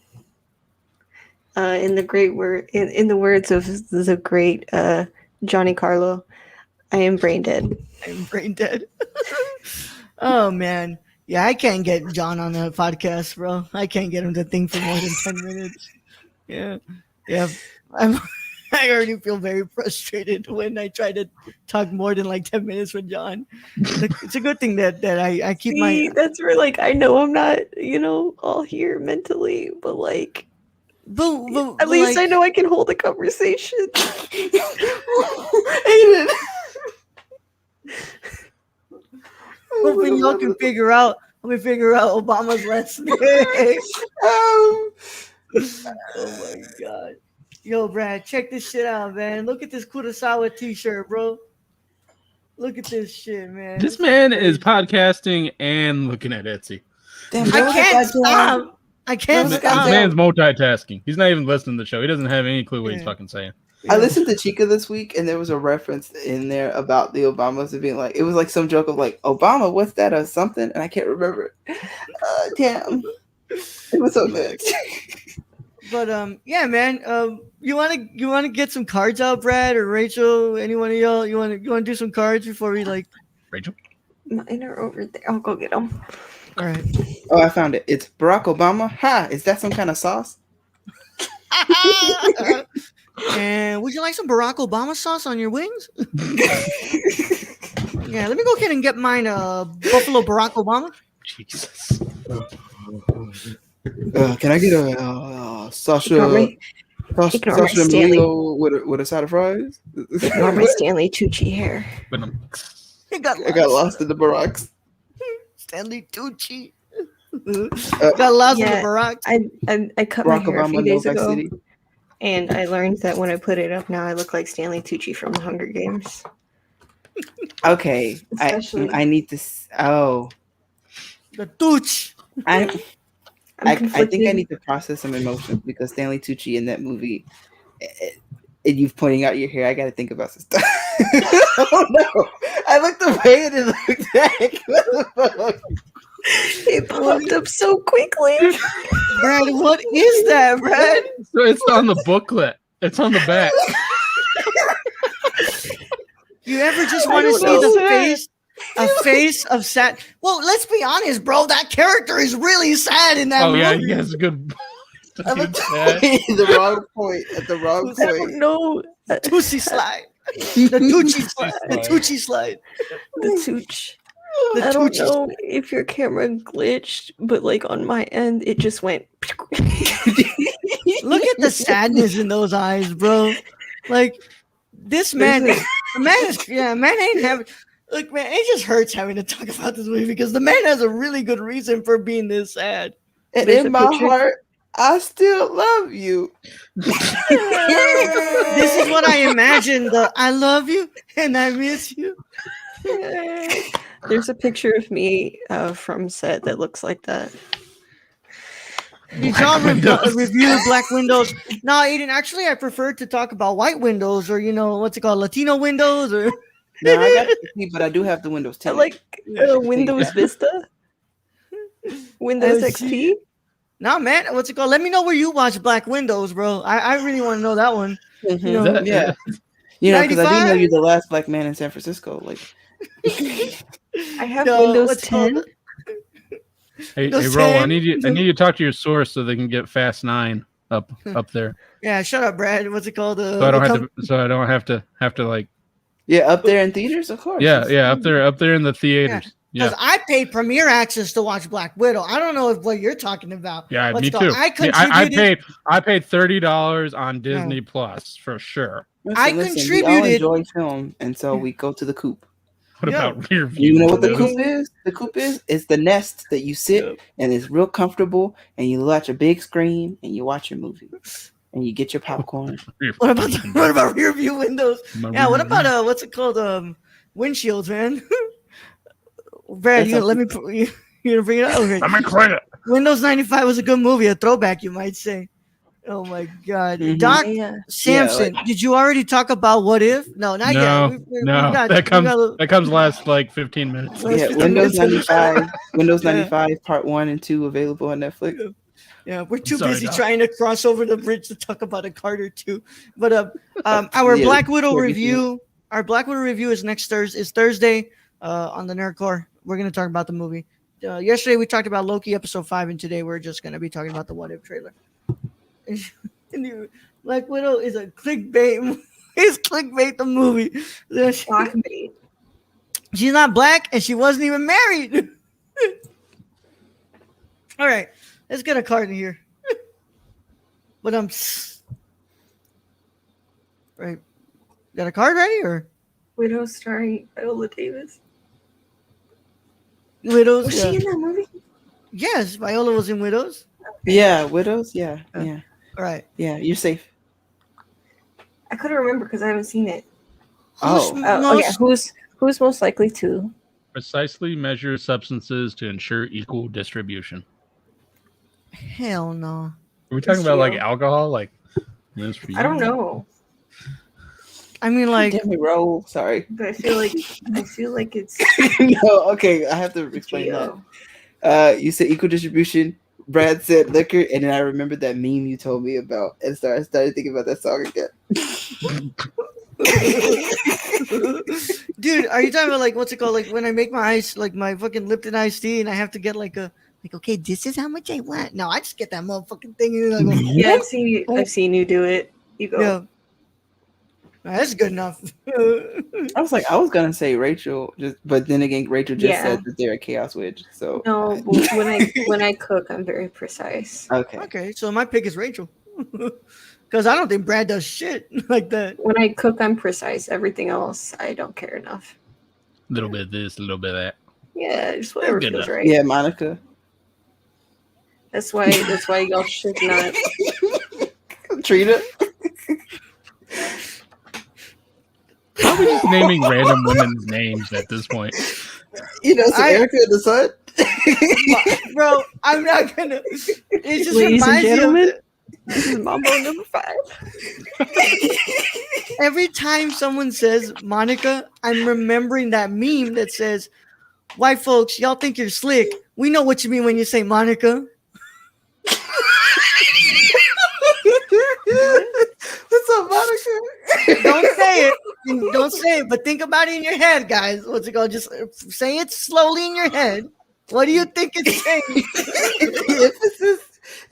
In the words of the great Johnny Carlo, I am brain dead. I'm brain dead. Oh man, yeah, I can't get John on the podcast, bro. I can't get him to think for more than 10 minutes. Yeah. I already feel very frustrated when I try to talk more than like 10 minutes with John. It's a good thing that I keep my. That's where I know I'm not all here mentally, but like. But at least I know I can hold a conversation. Aiden. Hoping y'all can figure out. Let me figure out Obama's last name. Oh my god. Yo, Brad, check this shit out, man. Look at this Kurosawa t-shirt, bro. Look at this shit, man. This man is podcasting and looking at Etsy. Damn, I can't stop. I can't No, This stop. man's multitasking. He's not even listening to the show. He doesn't have any clue what he's Yeah. fucking saying. I listened to Chica this week, and there was a reference in there about the Obamas and being like, it was like some joke of like, Obama, what's that or something, and I can't remember. Damn, it was so good. But yeah, man. You wanna get some cards out, Brad or Rachel? Any one of y'all? You wanna do some cards before we like? Rachel? Mine are over there. I'll go get them. All right. Oh, I found it. It's Barack Obama. Ha! Is that some kind of sauce? And would you like some Barack Obama sauce on your wings? Yeah, let me go ahead and get mine. Buffalo Barack Obama. Jesus. Can I get a Sasha Ignore my Sasha Stanley. Emilio with a side of fries? Ignore my Stanley Tucci hair. But I got I got lost in the Baracks. Stanley Tucci. Got lost in the Yeah. Barack. I cut my Barack hair a few Obama, days Novak ago, City. and I learned that when I put it up now, I look like Stanley Tucci from The Hunger Games. Okay, Especially- I need to. The Tucci. I think I conflicted. need to process some emotions because Stanley Tucci in that movie, and you pointing out your hair, I got to think about some stuff. Oh no! I looked away and it looked back. What the fuck? It popped up so quickly. Brad, what is that, Brad? So it's on the booklet. It's on the back. You ever just I want to don't see know. a face of sad? Well, let's be honest, bro. That character is really sad in that Oh yeah, movie. he has a good. I looked away at the wrong point. At the wrong I don't point. know. Tucci slide. The Tucci slide. The Tucci slide. The Tooch. The I don't Tucci know if your camera glitched, but like on my end, it just went. Look at the sadness in those eyes, bro. Like this man, man ain't having. Look, man, it just hurts having to talk about this movie because the man has a really good reason for being this sad. And There's in a my picture. heart, I still love you. This is what I imagined. The I love you and I miss you. There's a picture of me from set that looks like that. Did y'all review Black Windows? No, Aiden. Actually, I prefer to talk about white windows, or what's it called, Latino windows, or No, I got PC, but I do have the Windows I 10. like Windows Vista, Windows XP. no, man. What's it called? Let me know where you watch Black Windows, bro. I really want to know that one. Mhm. You know, That- Yeah, because I didn't know 95? you're the last black man in San Francisco. Like, I have No, Windows what's it called? 10. Hey, Those Ro, I ten- need you to talk to your source so they can get Fast 9 up there. Yeah, shut up, Brad. What's it called? So I don't have to like yeah, up there in theaters, of course. yeah, up there in the theaters. Because Yeah. I paid Premier Access to watch Black Widow. I don't know what you're talking about. Yeah, What's me it called? too. I I contributed. paid $30 on Disney Plus for sure. I We all contributed- enjoy film, and so we go to the coop. What Yeah. about rear view? You know what the windows? coop is? The coop is it's the nest that you sit Yeah. and it's real comfortable, and you watch a big screen and you watch your movie, and you get your popcorn. What about rear view windows? My Yeah, what rear about what's it called? Windshields, man. Brad, That's you gonna let me you gonna bring it up? Okay. I'm in credit. Windows 95 was a good movie, a throwback, you might say. Oh my God, Mhm. Doc Yeah. Samson, did you already talk about What If? No, not No, yet. We no, got- that we comes got- that comes last like 15 minutes. Last Yeah, 15 Windows minutes. 95, Windows Yeah. 95 Part 1 and 2 available on Netflix. Yeah, we're too Sorry, busy Doc. trying to cross over the bridge to talk about a card or two. But our Yeah, Black Widow sure, review, our Black Widow review is Thursday on the Nerdcore. We're gonna talk about the movie. Yesterday we talked about Loki episode 5, and today we're just gonna be talking about the What If trailer. Black Widow is a clickbait. It's clickbait the movie. Blackbait. She's not black, and she wasn't even married. All right, let's get a card in here. But right, got a card ready or Widow starring Viola Davis. Widows? Was Yeah. she in that movie? Yes, Viola was in Widows. Yeah, Widows. Yeah, yeah, All right. yeah. You're safe. I couldn't remember because I haven't seen it. Oh. Who's most likely to? Precisely measure substances to ensure equal distribution. Hell no. Are we talking about like alcohol? Like, this for you? I don't know, I mean, like, Damn it, roll. Sorry. but I feel like it's No, okay, I have to explain Geo. that. You said equal distribution. Brad said liquor, and then I remembered that meme you told me about, and I started thinking about that song again. dude, are you talking about like what's it called? Like when I make my ice, like my fucking Lipton iced tea, and I have to get like okay, this is how much I want. No, I just get that motherfucking thing and I go, Yeah, I've seen you do it. You go. yeah. Nah, that's good enough. I was gonna say Rachel, but then again, Rachel just Yeah. said that they're a chaos witch. So No, but when I cook, I'm very precise. okay. Okay, so my pick is Rachel. Because I don't think Brad does shit like that. When I cook, I'm precise. Everything else, I don't care enough. A little bit of this, a little bit of that. Yeah, just whatever Good feels enough. right. Yeah, Monica. That's why y'all should not. Trina. How are we just naming random women's names at this point? You know, so Erica and the Sun. Bro, I'm not gonna. It just Ladies and reminds you of gentlemen, this is Mambo number 5. every time someone says Monica, I'm remembering that meme that says, "White folks, y'all think you're slick. We know what you mean when you say Monica." What's up, Monica? Don't say it. Don't say it, but think about it in your head, guys. What's it called? Just say it slowly in your head. What do you think it's saying? Emphasis.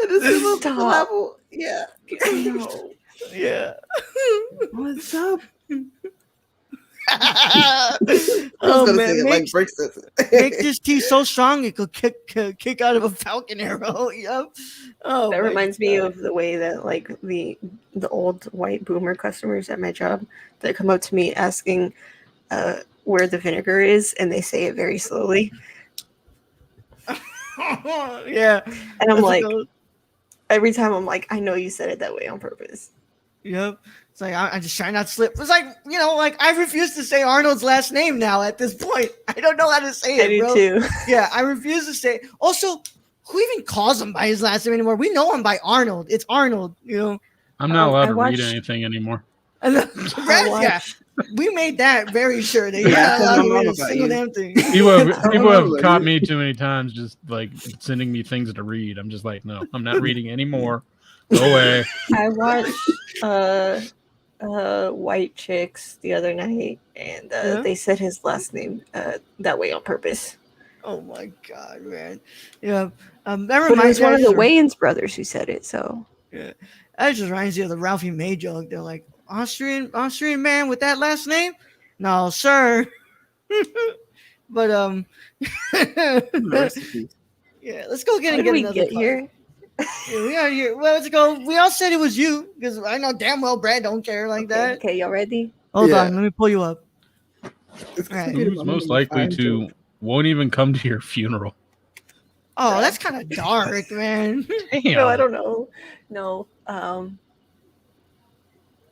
And this is a Stop. level. Yeah. No. Yeah. What's up? Oh Say man, it like break sense. make this tea so strong it could kick out of a falcon arrow. Yep. Oh, That my reminds me God. of the way that like the old white boomer customers at my job that come up to me asking where the vinegar is, and they say it very slowly, Yeah. and I'm That's like, what goes- every time I'm like, I know you said it that way on purpose. Yep. It's like I just try not to slip. It's like, like I refuse to say Arnold's last name now at this point. I don't know how to say I it, do bro. too. Yeah, I refuse to say. Also, who even calls him by his last name anymore? We know him by Arnold. It's Arnold, I'm not allowed I to watched- read anything anymore. And I yeah, watched- we made that very sure that you're Yeah, not allowed to tell my read mom a about single you. damn thing. People have Like, caught me too many times just like sending me things to read. I'm just like, no, I'm not reading anymore. Go away. I watched White Chicks the other night, and Yeah? they said his last name that way on purpose. Oh my god, man. Yeah. That But it reminds was me. one of the Wayans brothers who said it, so Yeah. That just reminds you of the Ralphie May joke. They're like, Austrian man with that last name? No, sir. But Rest in peace. yeah, let's go how and did get we another get call. here? Yeah, we are here. Well, let's go. We all said it was you because I know damn well Brad don't care like that. Okay, y'all ready? Hold Yeah. on, let me pull you up. It's Right. Who's most likely to won't even come to your funeral? Oh, that's kind of dark, man. Damn. No, I don't know. No,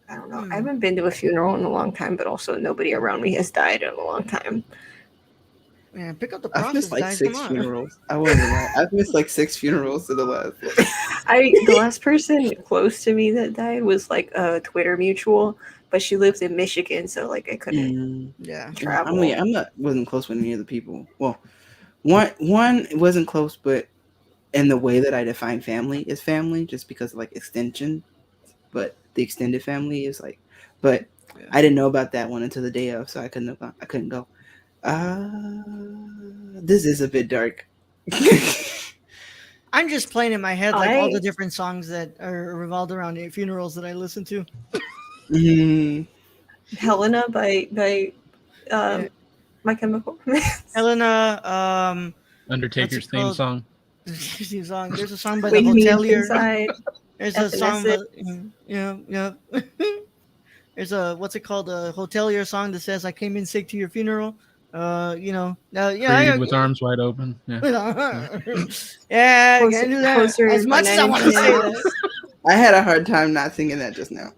I don't know. Hmm. I haven't been to a funeral in a long time, but also nobody around me has died in a long time. Man, pick up the I've process, missed like guys. 6 Come on. funerals. I wasn't lie. I've missed like 6 funerals in the last. The last person close to me that died was like a Twitter mutual, but she lives in Michigan, so like I couldn't Yeah. travel. Wasn't close with any of the people. Well, one wasn't close, but in the way that I define family is family, just because of like extension. But the extended family is like, but Yeah. I didn't know about that one until the day of, so I couldn't go. This is a bit dark. I'm just playing in my head like all the I- different songs that are revolved around funerals that I listen to. Mm, Helena by My Chemical Romance. Helena, Undertaker's What's it theme called? song. there's a song by the Wake Me Up Hotelier. Inside. There's a song by, Evanescence. yeah. There's a what's it called? A Hotelier song that says "I came in sick to your funeral." Creed with arms wide open. Yeah. Yeah, Closer- can't do that. Closer As by much as I Nine want Inch to say Nails. that. I had a hard time not singing that just now.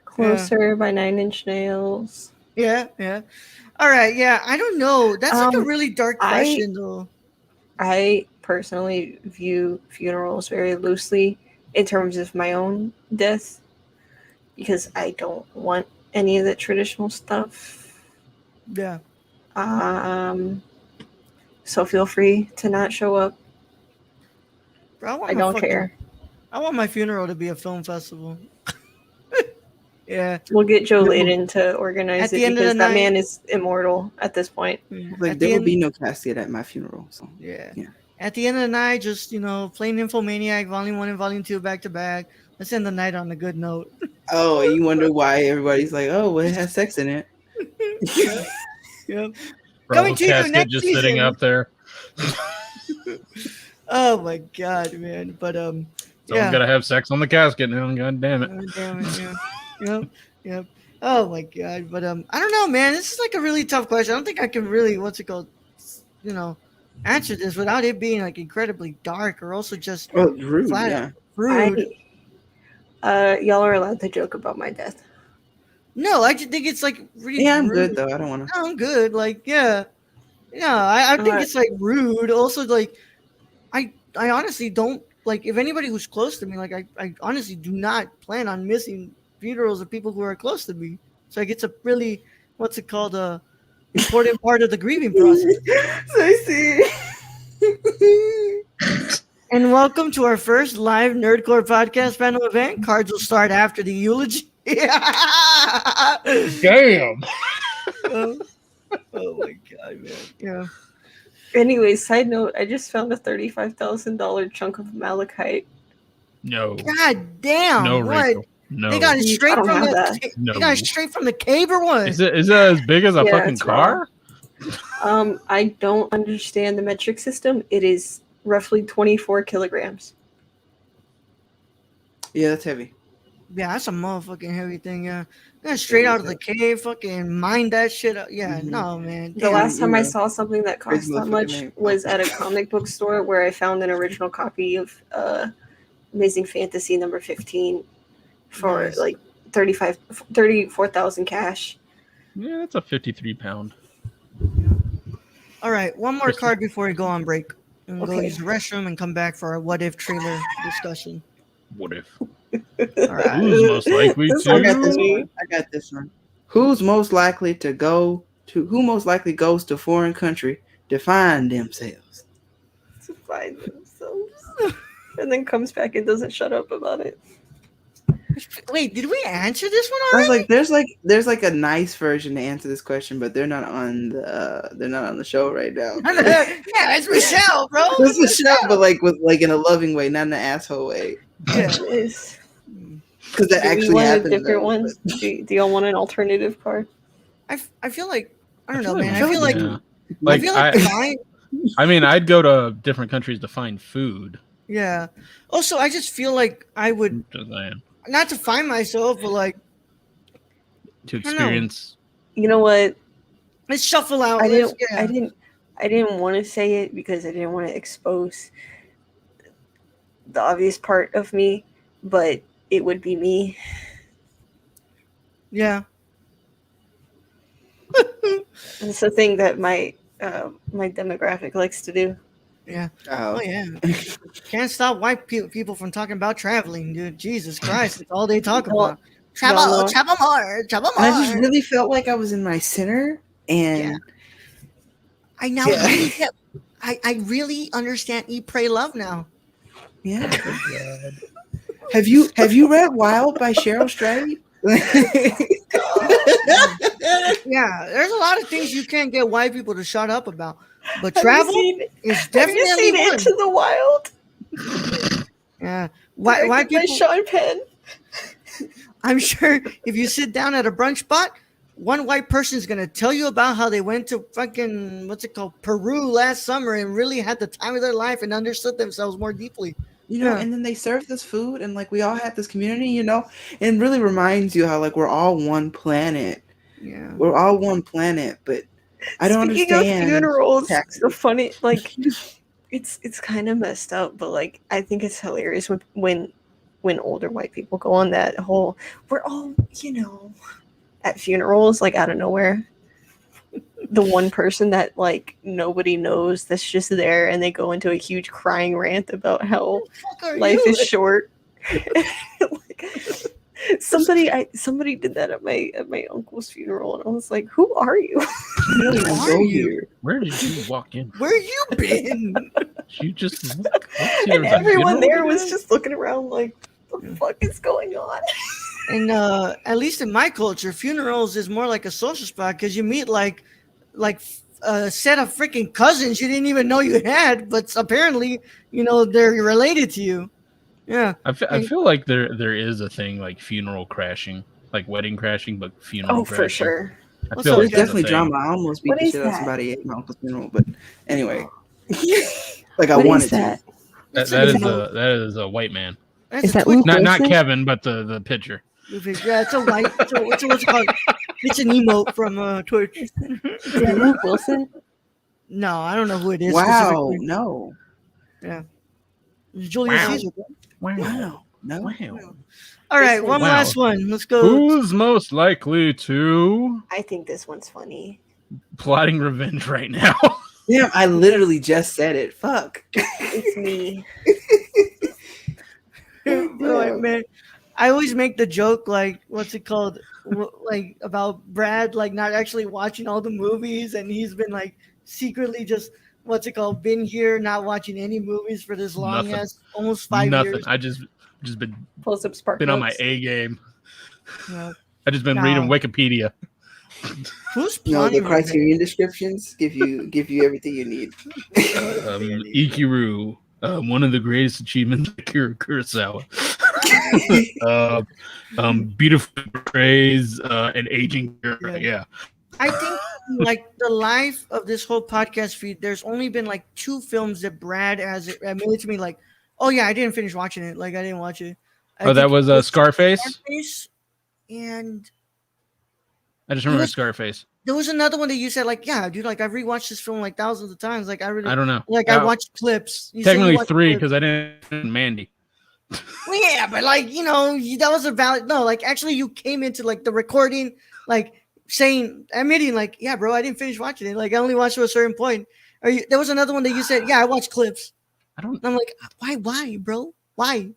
Closer by Nine Inch Nails. Yeah. All right, yeah. I don't know. That's like a really dark I- question, though. I personally view funerals very loosely in terms of my own death because I don't want any of the traditional stuff. Yeah. So feel free to not show up. Bro, I don't care. I want my funeral to be a film festival. Yeah. We'll get Joe Layden to organize At the it end of because the that night- man is immortal at this point. Like At there the will end- be no casket at my funeral. So Yeah. Yeah. At the end of the night, just playing Infomaniac Volume 1 and Volume 2 back to back. Let's end the night on a good note. oh, you wonder why everybody's like, oh, well, it has sex in it. Yep. Bro, Coming to you casket next just season. sitting up there. Oh my god, man! But Someone's yeah. gotta have sex on the casket now. God damn it. Oh, damn it! Yeah. Yep. Oh my god! But I don't know, man. This is like a really tough question. I don't think I can really answer this without it being like incredibly dark or also just Oh, rude. flat Yeah. rude. Y'all are allowed to joke about my death. No, I just think it's like really Yeah, I'm rude. good though. I don't want to. No, I'm good. Like, yeah. I think Alright. it's like rude. Also, like, I honestly don't like if anybody who's close to me. Like, I honestly do not plan on missing funerals of people who are close to me. So like, it's a really important part of the grieving process. Sexy. And welcome to our first live Nerdcore podcast panel event. Cards will start after the eulogy. Damn. Oh my god, man. Yeah. Anyway, side note, I just found a $35,000 chunk of malachite. No. God damn. No, what? Rachel. No. They got it I straight don't from have the. that. No. They got it straight from the cave or what? Is it as big as a Yeah, fucking it's car? I don't understand the metric system. It is roughly 24 kilograms. Yeah, that's heavy. Yeah, that's a motherfucking heavy thing. Yeah, straight out of the cave, fucking mine that shit up. Yeah, Mhm. no man. The Damn. last time I yeah. saw something that cost Crazy that motherfucking much name. was at a comic book store where I found an original copy of Amazing Fantasy number 15 for Nice. like 34,000 cash. Yeah, that's a 53 pound. All right, one more card before we go on break. And we'll go Okay. use the restroom and come back for our what if trailer discussion. What if? All right. Who's most likely This to? I got this Me? one. Who most likely goes to foreign country to find themselves? To find themselves. And then comes back and doesn't shut up about it. Wait, did we answer this one I was already? like, there's like a nice version to answer this question, but they're not on the show right now. Yeah, it's Michelle, bro. It's Michelle, but like in a loving way, not in an asshole way. Yeah. It is. Because that Do we actually want a happened. different though, ones? Do y'all want an alternative card? I feel like I don't I know, feel man. like- I feel like yeah. I Like, feel like fine. I mean, I'd go to different countries to find food. Yeah. Also, I just feel like I would Just saying. not to find myself, but like To don't know. experience. You know what? let's shuffle out. I let's- didn't want to say it because I didn't want to expose the obvious part of me, but it would be me. Yeah. It's a thing that my demographic likes to do. Yeah. Oh, Oh yeah. Can't stop white people from talking about traveling, dude. Jesus Christ, it's all they talk Well, about. Travel, no. travel more, travel more. and I just really felt like I was in my center, and Yeah. I now Yeah. really get. I really understand Eat, Pray, Love now. yeah. Have you read Wild by Cheryl Strayed? Yeah, there's a lot of things you can't get white people to shut up about, but Have travel you is seen definitely one. Into the Wild? Yeah, white Directed by people. Sean Penn. I'm sure if you sit down at a brunch spot, one white person is gonna tell you about how they went to fucking Peru last summer and really had the time of their life and understood themselves more deeply. Yeah. And then they serve this food, and like we all had this community, and it really reminds you how like we're all one planet. Yeah. We're all one planet, but I don't Speaking understand. of funerals, taxes. the funny it's kind of messed up, but like I think it's hilarious when older white people go on that whole we're all at funerals like out of nowhere. the one person that like nobody knows that's just there, and they go into a huge crying rant about how life is short. Like, somebody did that at my uncle's funeral, and I was like, "Who are you? Who are you? Where did you walk in? Where you been?" You just And everyone there was just looking around like, "What the fuck is going on?" And at least in my culture, funerals is more like a social spot because you meet like a set of freaking cousins you didn't even know you had, but apparently they're related to you. Yeah, I feel like there is a thing like funeral crashing, like wedding crashing, but funeral crashing. For sure. I feel There's like that's definitely a thing. drama. I almost beat What the is shit out of that? somebody at my uncle's funeral, but anyway, like I What wanted is that? to. That is a white man. that's Is a that Twitch Luke Not Wilson? Kevin, but the pitcher. movie. Yeah, it's a white. What's it called? It's an emote from Twitch. Is that Luke Wilson? No, I don't know who it is. Wow, specifically. no, It's Julius Wow. Caesar. wow, no. Wow. All right, This one Wow. last one. Let's go. Who's most likely to I think this one's funny. plotting revenge right now? Damn, I literally just said it. Fuck. It's me. Like, man, I always make the joke like, what's it called? Like about Brad like not actually watching all the movies, and he's been like secretly just been here not watching any movies for this long Nothing. as almost 5 Nothing. years. I just been Pulls up Spark on my Notes. A game. Yeah. I just been No. reading Wikipedia. Who's No, the plotting Criterion descriptions give you everything you need. Ikiru, one of the greatest achievements of Akira Kurosawa. Beautiful portrays an aging character. Yeah. I think like the life of this whole podcast feed, there's only been like 2 films that Brad has admitted to me like, oh yeah, I didn't finish watching it. Like I didn't watch it. I That think was it Scarface. And I just remember Scarface. there was another one that you said like, yeah, dude, like I've rewatched this film like thousands of times. Like I don't know. I watched clips. You said you Technically watched 3 clips. because I didn't Mandy. Well, yeah, but like that was a valid like actually you came into like the recording like admitting like, yeah, bro, I didn't finish watching it. Like I only watched to a certain point. There was another one that you said, yeah, I watched clips. And I'm like, why, bro? Why?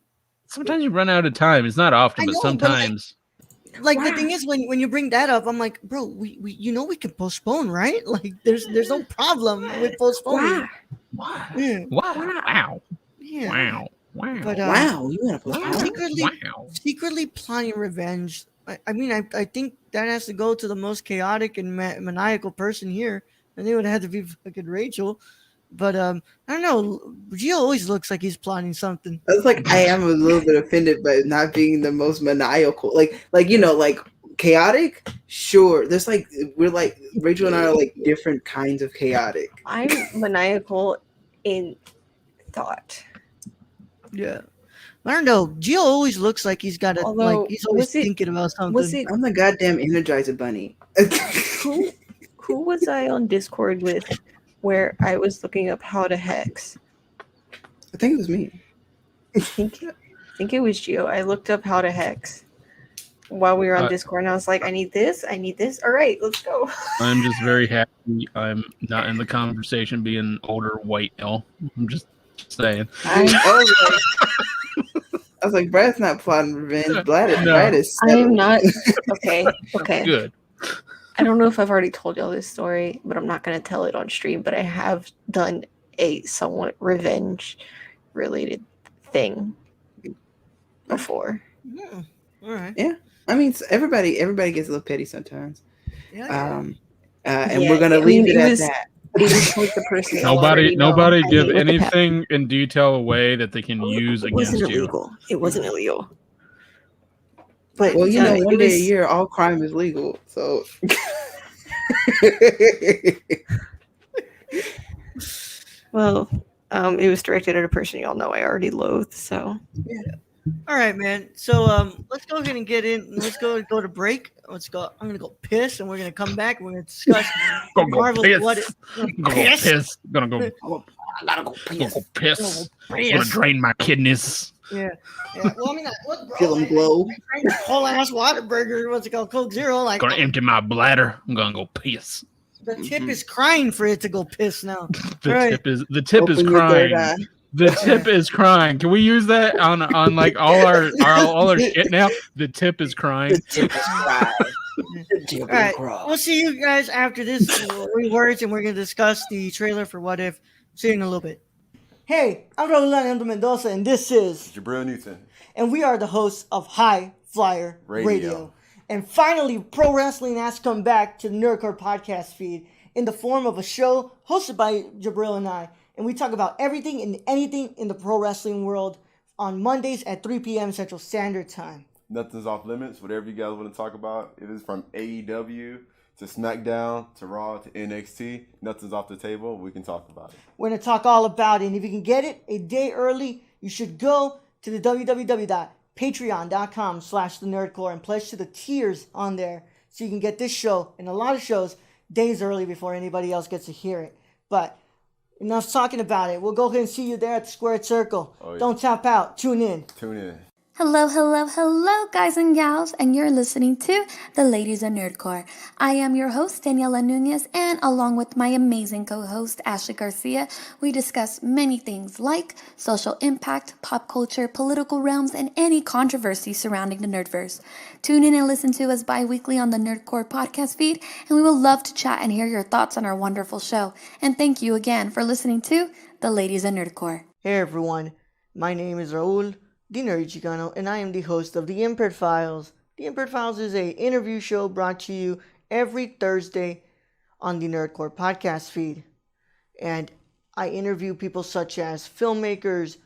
Sometimes you run out of time. It's not often, but sometimes. Like the thing is when you bring that up, I'm like, bro, we we can postpone, right? Like there's no problem with postponing. Wow. Yeah. Wow. Yeah. Wow. But Wow, you want to postpone? secretly plotting revenge. I mean, I think that has to go to the most chaotic and maniacal person here. I think it would have to be fucking Rachel. But I don't know. Gio always looks like he's plotting something. That's like I am a little bit offended by not being the most maniacal. Like chaotic. Sure, there's like we're like Rachel and I are like different kinds of chaotic. I'm maniacal in thought. Yeah. I don't know. Gio always looks like he's got he's always thinking about something. I'm the goddamn Energizer Bunny. Who was I on Discord with where I was looking up how to hex? I think it was me. I think it was Gio. I looked up how to hex while we were on Discord, and I was like, I need this. All right, let's go. I'm just very happy I'm not in the conversation being older white male. I'm just saying. I was like, Brad's not plotting revenge. Brad is I am not. Okay. Good. I don't know if I've already told y'all this story, but I'm not going to tell it on stream. But I have done a somewhat revenge-related thing before. Yeah. All right. Yeah. I mean, everybody gets a little petty sometimes. Yeah. And we're gonna leave it at that. But it was towards the person. Nobody give anything in detail away that they can use against you. It wasn't illegal. But well, you know, one day a year, all crime is legal. So. Well, it was directed at a person y'all know I already loathe. So. Yeah. All right, man. So let's go ahead and get in. Let's go to break. Let's go. I'm gonna go piss, and we're gonna come back. And we're gonna discuss Marvel. Gonna go piss. Gonna drain my kidneys. Yeah. Well, I mean, feel them glow. Whole ass Whataburger. What's it called? Coke Zero. Like gonna empty my bladder. I'm gonna go piss. The tip is crying for it to go piss now. The tip is Open your third crying. eye. The tip is crying. Can we use that on like all our shit now? The tip is crying. The tip is crying. The tip All right, will cry. we'll see you guys after this rewords, and we're gonna discuss the trailer for What If. See you in a little bit. Hey, I'm Raul Leandro Mendoza, and this is Jabril Newton. and we are the hosts of High Flyer Radio. And finally, pro wrestling has come back to the Nerdcore podcast feed in the form of a show hosted by Jabril and I. And we talk about everything and anything in the pro wrestling world on Mondays at 3 p.m. Central Standard Time. Nothing's off limits. Whatever you guys want to talk about, if it's from AEW to SmackDown to Raw to NXT, nothing's off the table. We can talk about it. We're going to talk all about it. And if you can get it a day early, you should go to the www.patreon.com/thenerdcore and pledge to the tiers on there so you can get this show and a lot of shows days early before anybody else gets to hear it. But enough talking about it. We'll go ahead and see you there at the Squared Circle. Oh, yeah. Don't tap out. Tune in. Tune in. Hello, hello, hello, guys and gals, and you're listening to The Ladies of Nerdcore. I am your host, Daniela Nunez, and along with my amazing co-host, Ashley Garcia, we discuss many things like social impact, pop culture, political realms, and any controversy surrounding the Nerdverse. Tune in and listen to us bi-weekly on the Nerdcore podcast feed, and we will love to chat and hear your thoughts on our wonderful show. And thank you again for listening to The Ladies of Nerdcore. Hey everyone, my name is Raul, the Nerdy Chicano, and I am the host of The Impaired Files. The Impaired Files is a interview show brought to you every Thursday on the Nerdcore podcast feed. And I interview people such as filmmakers,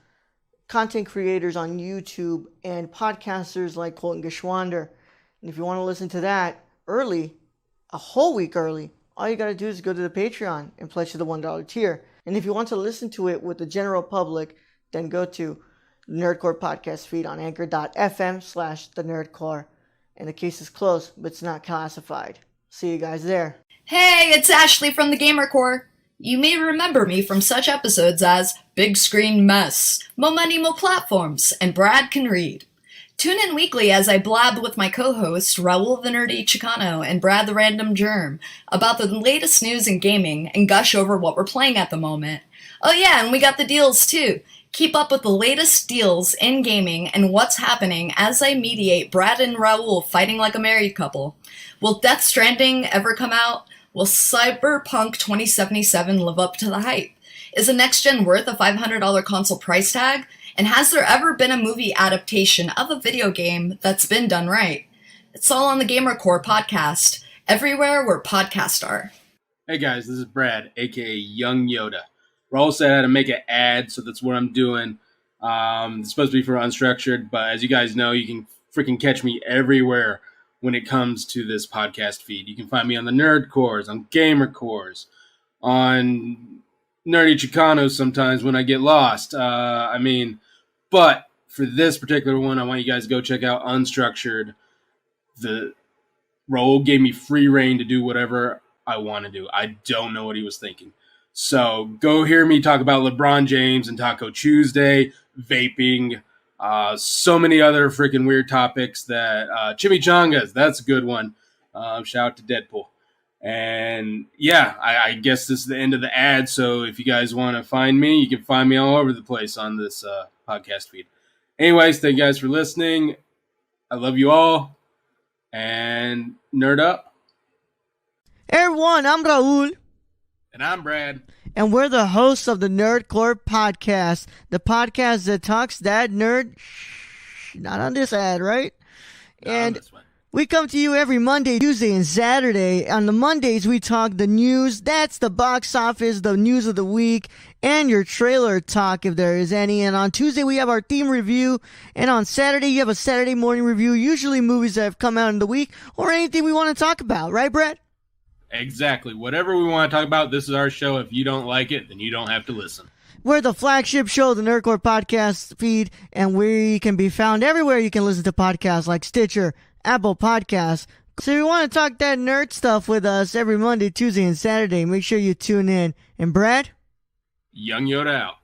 content creators on YouTube, and podcasters like Colton Geschwander. And if you want to listen to that early, a whole week early, all you got to do is go to the Patreon and pledge to the $1 tier. And if you want to listen to it with the general public, then go to Nerdcore podcast feed on anchor.fm/the Nerdcore. And the case is closed, but it's not classified. See you guys there. Hey, it's Ashley from the Gamer Corps. You may remember me from such episodes as Big Screen Mess, Mo Money Mo Platforms, and Brad Can Read. Tune in weekly as I blab with my co-hosts Raul the Nerdy Chicano and Brad the Random Germ about the latest news in gaming and gush over what we're playing at the moment. Oh yeah, and we got the deals too. Keep up with the latest deals in gaming and what's happening as I mediate Brad and Raul fighting like a married couple. Will Death Stranding ever come out? Will Cyberpunk 2077 live up to the hype? Is a next-gen worth a $500 console price tag? And has there ever been a movie adaptation of a video game that's been done right? It's all on the Gamer Corps podcast, everywhere where podcasts are. Hey guys, this is Brad, aka Young Yoda. Raul said I had to make an ad, so that's what I'm doing. It's supposed to be for Unstructured, but as you guys know, you can freaking catch me everywhere when it comes to this podcast feed. You can find me on the Nerd Cores, on Gamer Cores, on Nerdy Chicanos sometimes when I get lost. But for this particular one, I want you guys to go check out Unstructured. The Raul gave me free reign to do whatever I want to do. I don't know what he was thinking. So go hear me talk about LeBron James and Taco Tuesday, vaping, so many other freaking weird topics that chimichangas, that's a good one. Shout out to Deadpool. And yeah, I guess this is the end of the ad. So if you guys want to find me, you can find me all over the place on this podcast feed. Anyways, thank you guys for listening. I love you all. And nerd up. Hey everyone, I'm Raul. And I'm Brad. And we're the hosts of the Nerdcore podcast. The podcast that talks that nerd. Not on this ad, right? No, and this one. we come to you every Monday, Tuesday, and Saturday. On the Mondays, we talk the news. That's the box office, the news of the week, and your trailer talk if there is any. And on Tuesday, we have our theme review. And on Saturday, you have a Saturday morning review, usually movies that have come out in the week or anything we want to talk about. Right, Brett? Exactly. Whatever we want to talk about, this is our show. If you don't like it, then you don't have to listen. We're the flagship show of the Nerdcore podcast feed, and we can be found everywhere you can listen to podcasts like Stitcher, Apple Podcasts. So if you want to talk that nerd stuff with us every Monday, Tuesday, and Saturday, make sure you tune in. And Brad? Young Yoda out.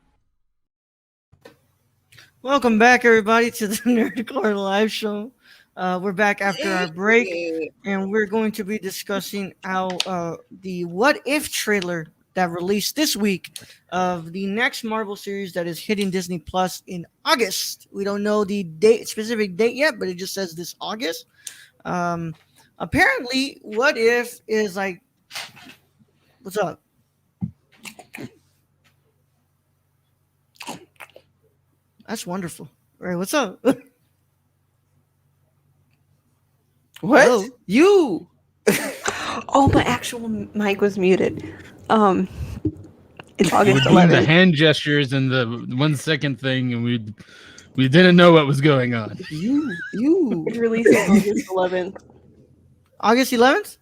Welcome back, everybody, to the Nerdcore live show. We're back after our break, and we're going to be discussing the What If trailer that released this week of the next Marvel series that is hitting Disney Plus in August. We don't know the specific date yet, but it just says this August. Apparently, What If is like, what's up? That's wonderful. All right, what's up? What? Hello? You? Oh, my actual mic was muted. It's We were August doing the 11th. hand gestures and the 1 second thing, and we didn't know what was going on. You. It's releasing August 11th. August 11th?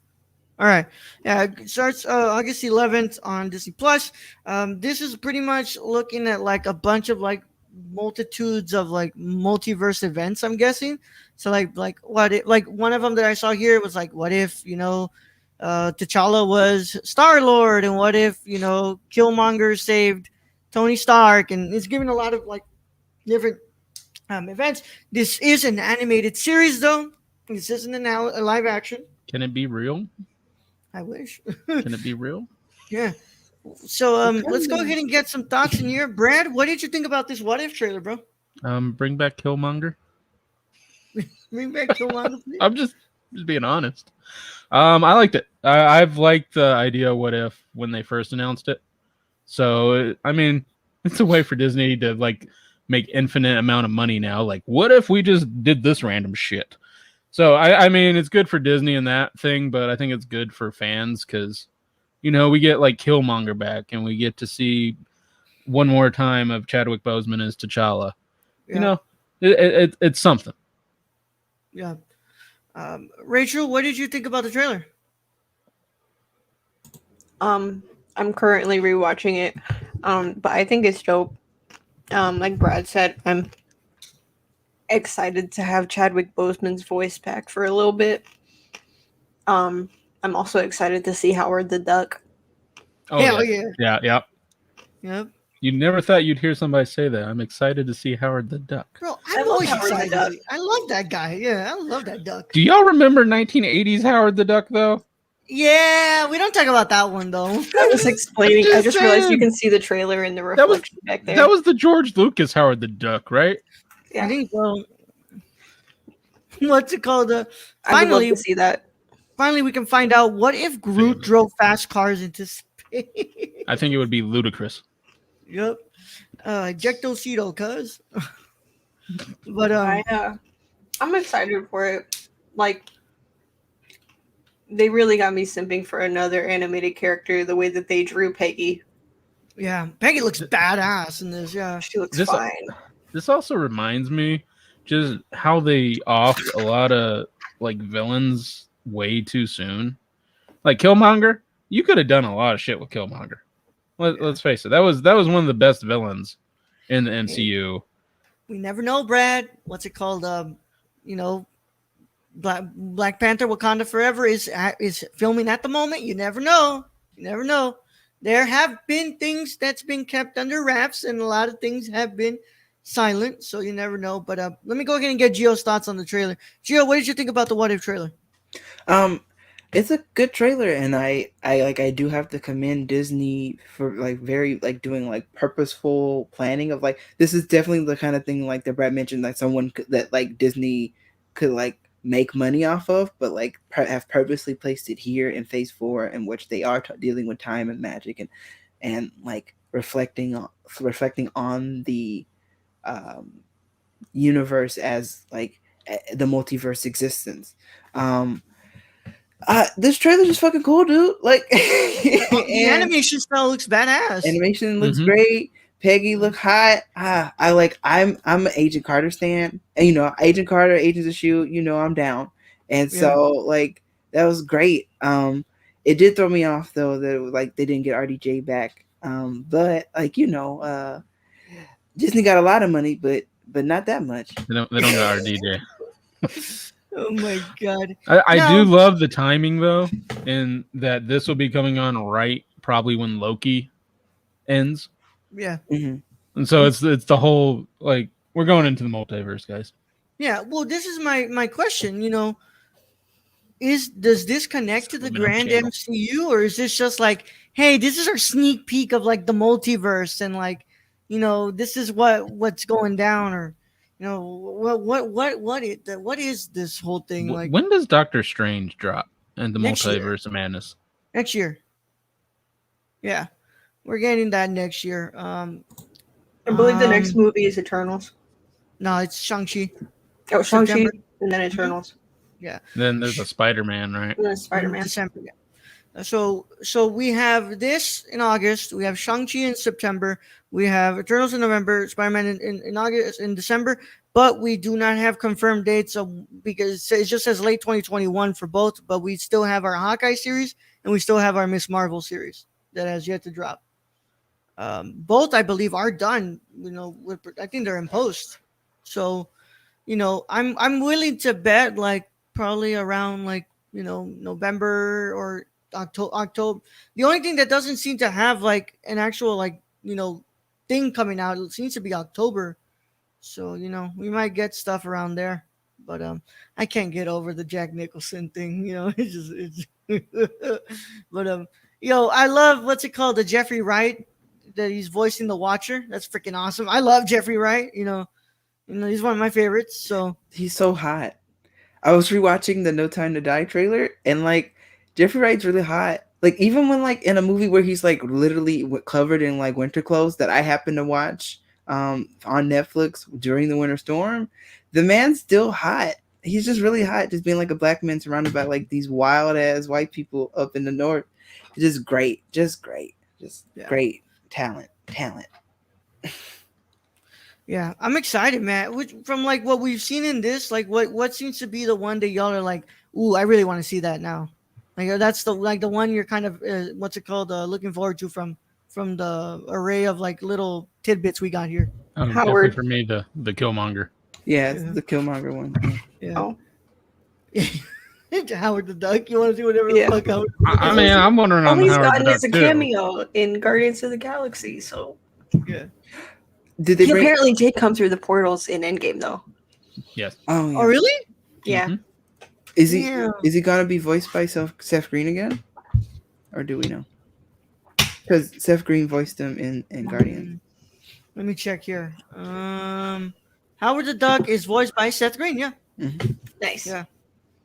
All right. Yeah, it starts August 11th on Disney Plus. This is pretty much looking at like a bunch of like multitudes of like multiverse events, I'm guessing. So like what if, like one of them that I saw here was like, what if, T'Challa was Star-Lord, and what if, Killmonger saved Tony Stark, and it's giving a lot of like different events. This is an animated series though. This isn't a live action. Can it be real? I wish. Can it be real? Yeah. So let's go ahead and get some thoughts in here. Brad, what did you think about this What If trailer, bro? Bring back Killmonger. Bring back Killmonger, please. I'm just being honest. I liked it. I've liked the idea of What If when they first announced it. So I mean, it's a way for Disney to like make infinite amount of money now. Like, what if we just did this random shit? So I mean, it's good for Disney and that thing, but I think it's good for fans because, we get like Killmonger back, and we get to see one more time of Chadwick Boseman as T'Challa. Yeah. It's something. Yeah. Rachel, what did you think about the trailer? I'm currently rewatching it, but I think it's dope. Like Brad said, I'm excited to have Chadwick Boseman's voice back for a little bit. I'm also excited to see Howard the Duck. Oh, Hell yeah. Yeah. Yep. You never thought you'd hear somebody say that. I'm excited to see Howard the Duck. Bro, I I'm love always Howard the excited. Duck. I love that guy. Yeah, I love that duck. Do y'all remember 1980s Howard the Duck, though? Yeah, we don't talk about that one though. I was explaining. I just realized you saying. can see the trailer in the That was- reflection back there. That was the George Lucas Howard the Duck, right? Yeah. I think so. What's it called? I would Finally, love to see that. finally, we can find out what if Groot drove fast cars into space. I think it would be ludicrous. Yep. Ejectocito, cuz. But I'm excited for it. Like, they really got me simping for another animated character. The way that they drew Peggy, yeah, Peggy looks badass in this. Yeah. she looks This- fine. This also reminds me just how they offed a lot of like villains way too soon. Like Killmonger, you could have done a lot of shit with Killmonger. Let's face it, that was one of the best villains in the MCU. We never know, Brad. What's it called? Black Panther: Wakanda Forever is filming at the moment. You never know. You never know. There have been things that's been kept under wraps, and a lot of things have been silent. So you never know. But let me go ahead and get Gio's thoughts on the trailer. Gio, what did you think about the What If trailer? It's a good trailer, and I do have to commend Disney for like very like doing like purposeful planning of like this is definitely the kind of thing like that Brad mentioned, like someone that like Disney could like make money off of, but like have purposely placed it here in Phase 4, in which they are dealing with time and magic and like reflecting on the universe as like the multiverse existence. This trailer is fucking cool, dude. Like, The animation style looks badass. Animation looks great. Peggy look hot. I'm an Agent Carter stan, and Agent Carter, Agents of S.H.I.E.L.D., I'm down. And so like that was great. It did throw me off though that it was, like they didn't get RDJ back. But like Disney got a lot of money, but not that much. They don't got RDJ. Oh my god! I do love the timing though, in that this will be coming on right probably when Loki ends. Yeah. Mm-hmm. And so it's the whole like we're going into the multiverse, guys. Yeah. Well, this is my question. Does this connect to the Subliminal grand channel. MCU, or is this just like, hey, this is our sneak peek of like the multiverse, and like, this is what's going down, or what is this whole thing like When does Doctor Strange drop and the next year? Multiverse of Madness? Next year. Yeah, we're getting that next year. I believe the next movie is Eternals. No, it's Shang-Chi. Oh, Shang-Chi September. and then Eternals. Yeah. Then there's a Spider-Man, right? And then Spider-Man. December. Yeah. So we have this in August. We have Shang-Chi in September. We have Eternals in November. Spider-Man in August, in December. But we do not have confirmed dates because it just says late 2021 for both. But we still have our Hawkeye series and we still have our Miss Marvel series that has yet to drop. Both, I believe, are done. I think they're in post. So, I'm willing to bet like probably around like November or October. The only thing that doesn't seem to have like an actual like thing coming out, it seems to be October. So we might get stuff around there. But I can't get over the Jack Nicholson thing. It's but I love what's it called, the Jeffrey Wright that he's voicing the Watcher. That's freaking awesome. I love Jeffrey Wright. He's one of my favorites. So He's so hot. I was rewatching the No Time to Die trailer, and like Jeffrey Wright's really hot. Like even when like in a movie where he's like literally covered in like winter clothes that I happen to watch on Netflix during the winter storm, the man's still hot. He's just really hot, just being like a black man surrounded by like these wild ass white people up in the north. Just great, great talent. Yeah, I'm excited, man. From like what we've seen in this, like what seems to be the one that y'all are like, ooh, I really want to see that now. Like that's the one you're kind of looking forward to from the array of like little tidbits we got here. Definitely for me, the Killmonger. Yeah, it's the Killmonger one. Yeah. Oh. Howard the Duck. You want to see whatever the fuck Howard? I mean, I'm wondering All on he's Howard gotten the is a Duck, too. cameo in Guardians of the Galaxy. So Yeah. Did they he bring? apparently did come through the portals in Endgame, though. Yes. Oh, yeah. Oh, really? Yeah. Mhm. Is he? Yeah. Is he gonna be voiced by Seth Green again, or do we know? Because Seth Green voiced him in Guardians. Let me check here. Howard the Duck is voiced by Seth Green. Yeah. Nice. Yeah.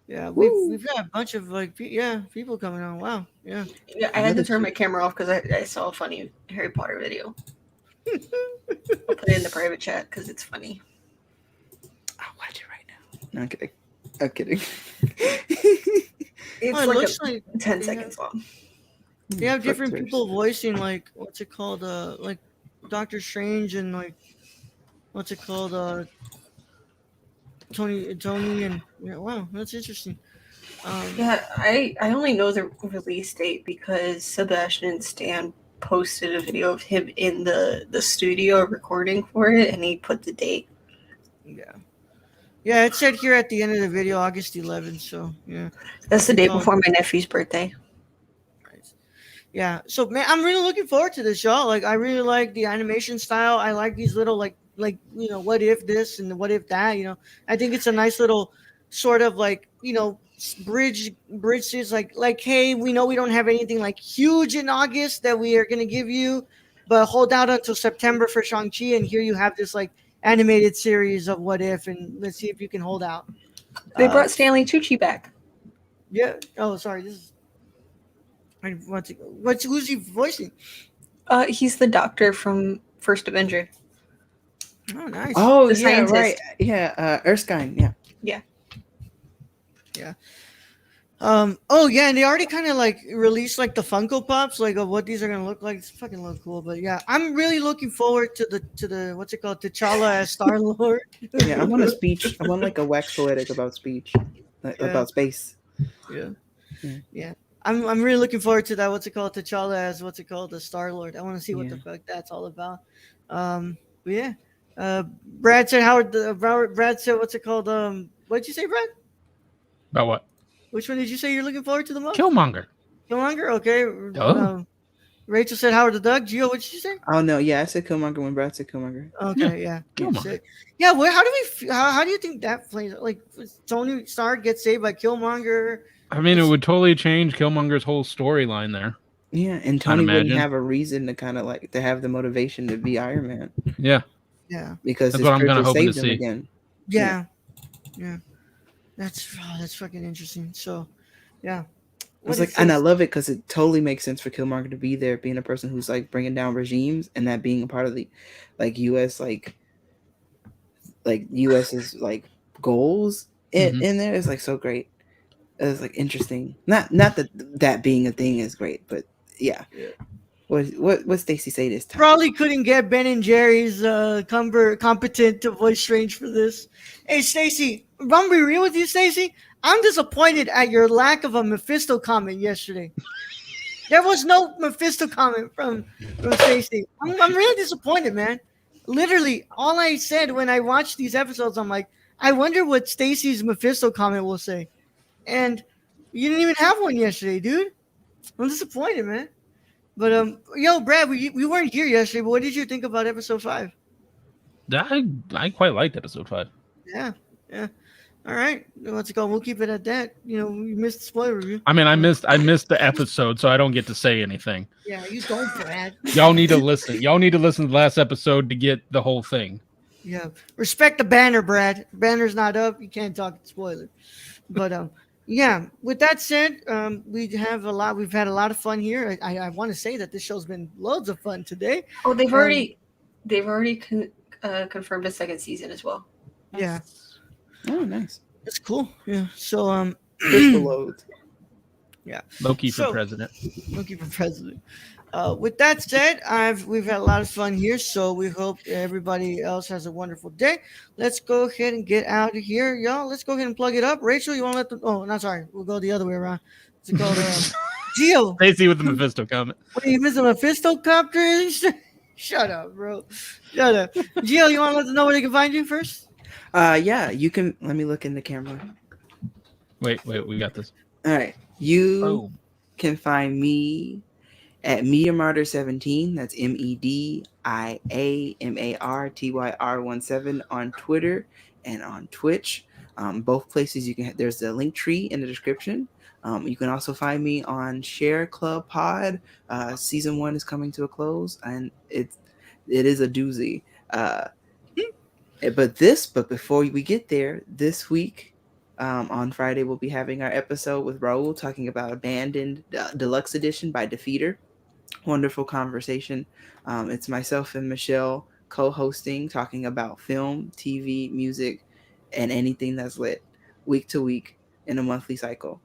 Yeah. We've got a bunch of like people coming on. Wow. Yeah. Yeah, I had to turn my camera off because I saw a funny Harry Potter video. I'll put it in the private chat because it's funny. I'll watch it right now. No, I'm kidding. I'm kidding. It's it like, looks like 10 seconds long. they have different Fuck people voicing like what's it called? Like Doctor Strange and like what's it called? Tony and wow, that's interesting. Yeah, I only know the release date because Sebastian Stan posted a video of him in the studio recording for it, and he put the date. Yeah, it said here at the end of the video, August 11th. So yeah, That's the day before my nephew's birthday. yeah. So man, I'm really looking forward to this, y'all. Like, I really like the animation style. I like these little like what if this and what if that. I think it's a nice little sort of like bridges like hey, we know we don't have anything like huge in August that we are gonna give you, but hold out until September for Shang-Chi, and here you have this like animated series of what if, and let's see if you can hold out. They brought Stanley Tucci back. Yeah. Oh, sorry. This is who's he voicing? He's the doctor from First Avenger. Oh, nice. Oh, The yeah, scientist. right. Yeah, Erskine. Yeah. Oh yeah, and they already kind of like released like the Funko Pops, like of what these are gonna look like. It's fucking look cool, but yeah, I'm really looking forward to the what's it called, T'Challa as Star Lord. Yeah, I want a speech. I want like a wax poetic about speech, about space. Yeah. I'm really looking forward to that. What's it called, T'Challa as what's it called, the Star Lord. I want to see what the fuck that's all about. But yeah, Brad said Brad said what's it called? What did you say, Brad? About what? Which one did you say you're looking forward to the most? Killmonger. Killmonger? Okay. Oh. Rachel said Howard the Duck. Gio, what did you say? Oh no, yeah, I said Killmonger when Brad said Killmonger. Okay, yeah. Killmonger. Sick. Yeah, well, how do we? How do you think that plays? Like, Tony Stark gets saved by Killmonger. I mean, it would totally change Killmonger's whole storyline there. Yeah, and Tony wouldn't have a reason to kind of like to have the motivation to be Iron Man. Yeah. Yeah. Because that's what I'm kind of hoping to see. Again. Yeah. That's fucking interesting. So, yeah. It's like, and I love it because it totally makes sense for Killmonger to be there, being a person who's like bringing down regimes, and that being a part of the, like U.S. like U.S.'s like goals in there is like so great. It's like interesting. Not that being a thing is great, but yeah. What Stacey say this time? Probably couldn't get Ben and Jerry's competent to voice Strange for this. Hey Stacey, I'm gonna be real with you, Stacey. I'm disappointed at your lack of a Mephisto comment yesterday. There was no Mephisto comment from Stacey. I'm really disappointed, man. Literally, all I said when I watched these episodes, I'm like, I wonder what Stacey's Mephisto comment will say. And you didn't even have one yesterday, dude. I'm disappointed, man. But yo, Brad, we weren't here yesterday, but what did you think about episode 5? I quite liked episode 5. Yeah. All right, what's it called? We'll keep it at that. You know, we missed the spoiler review. I mean, I missed the episode, so I don't get to say anything. Yeah, you don't, Brad. Y'all need to listen. Y'all need to listen to the last episode to get the whole thing. Yeah, respect the banner, Brad. Banner's not up. You can't talk spoiler. But yeah. With that said, we've had a lot of fun here. I want to say that this show's been loads of fun today. Oh, they've already confirmed a second season as well. Yeah. Oh, nice. That's cool. Yeah. So crystal loads. Yeah. Loki for president. Loki for president. With that said, we've had a lot of fun here, so we hope everybody else has a wonderful day. Let's go ahead and get out of here, y'all. Let's go ahead and plug it up. Rachel, you want to let them? Oh, no, sorry. We'll go the other way around. What's it called? Gio. Stacey with the Mephisto comment. What are you missing? Mephisto copter? Shut up, bro. Shut up. Gio, you want to let them know where they can find you first? Yeah, you can. Let me look in the camera. Wait, we got this. All right, you can find me at MediaMartyr17. That's MEDIAMARTYR17 on Twitter and on Twitch. Both places you can. There's the link tree in the description. You can also find me on Share Club Pod. Season 1 is coming to a close, and it is a doozy. But before we get there, this week on Friday we'll be having our episode with Raul talking about Abandoned Deluxe Edition by Defeater. Wonderful conversation. It's myself and Michelle co-hosting, talking about film, TV, music, and anything that's lit, week to week in a monthly cycle.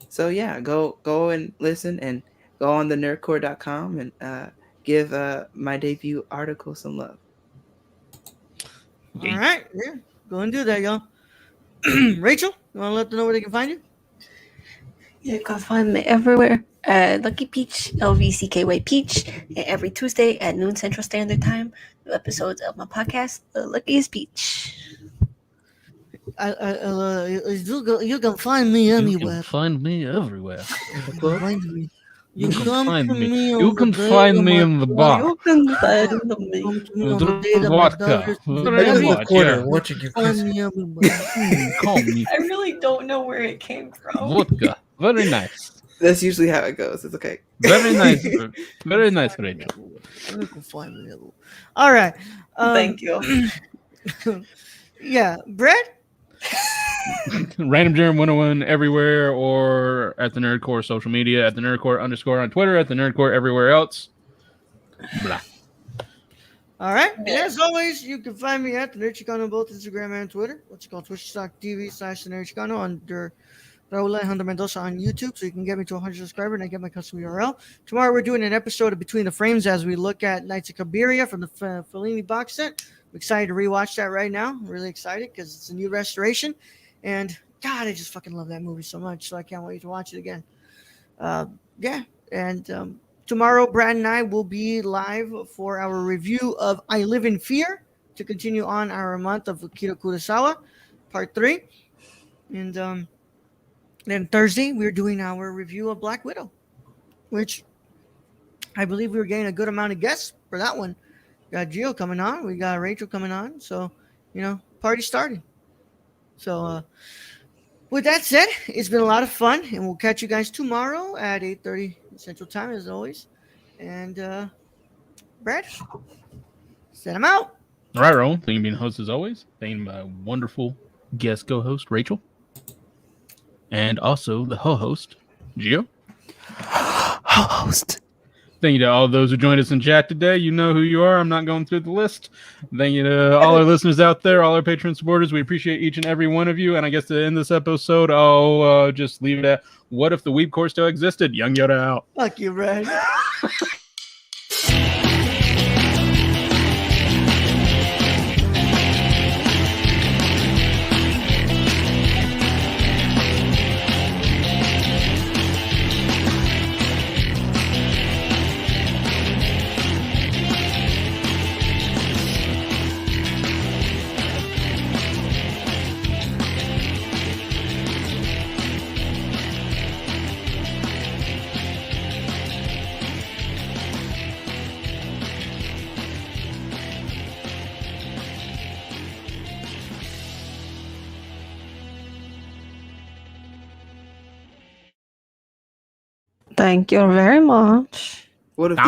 So yeah, go and listen, and go on the nerdcore.com and give my debut article some love. All right, yeah, go and do that, y'all. Rachel, you want to let them know where they can find you? You can find me everywhere at Lucky Peach, LVCKY Peach, and every Tuesday at noon Central Standard Time. New episodes of my podcast, The Luckiest Peach. You can find me anywhere. You can find me everywhere. You can find me. You can find me in the bar. You can find me. Vodka. Watching your Call me. I really don't know where it came from. Vodka. Very nice. That's usually how it goes. It's okay. Very nice. Very nice, Rachel. You can find me. All right. Thank you. Yeah, Brett? Random Germ 101 everywhere, or at the Nerdcore social media, at the Nerdcore _ on Twitter, at the Nerdcore everywhere else. Blah. All right. And as always, you can find me at the Nerd Chicano on both Instagram and Twitter. What's it called? Twitch.tv/the Nerd Chicano, under Raul Alejandro Mendoza on YouTube, so you can get me to 100 subscribers and I get my custom URL. Tomorrow we're doing an episode of Between the Frames as we look at Knights of Cabiria from the Fellini box set. I'm excited to rewatch that right now. I'm really excited because it's a new restoration. And God, I just fucking love that movie so much. So I can't wait to watch it again. Yeah. And tomorrow, Brad and I will be live for our review of I Live in Fear to continue on our month of Akira Kurosawa, part 3. And then Thursday, we're doing our review of Black Widow, which I believe we were getting a good amount of guests for that one. We got Gio coming on. We got Rachel coming on. So, party started. So, with that said, it's been a lot of fun, and we'll catch you guys tomorrow at 8:30 Central Time, as always. And, Brad, send them out. All right, Rowan. Thank you for being the host as always. Thank you to my wonderful guest co-host, Rachel. And also the ho-host, Gio. Host. Thank you to all those who joined us in chat today. You know who you are. I'm not going through the list. Thank you to all our listeners out there, all our Patreon supporters. We appreciate each and every one of you. And I guess to end this episode, I'll just leave it at, what if the Weeb Core still existed? Young Yoda out. Fuck you, Brad. Thank you very much. What if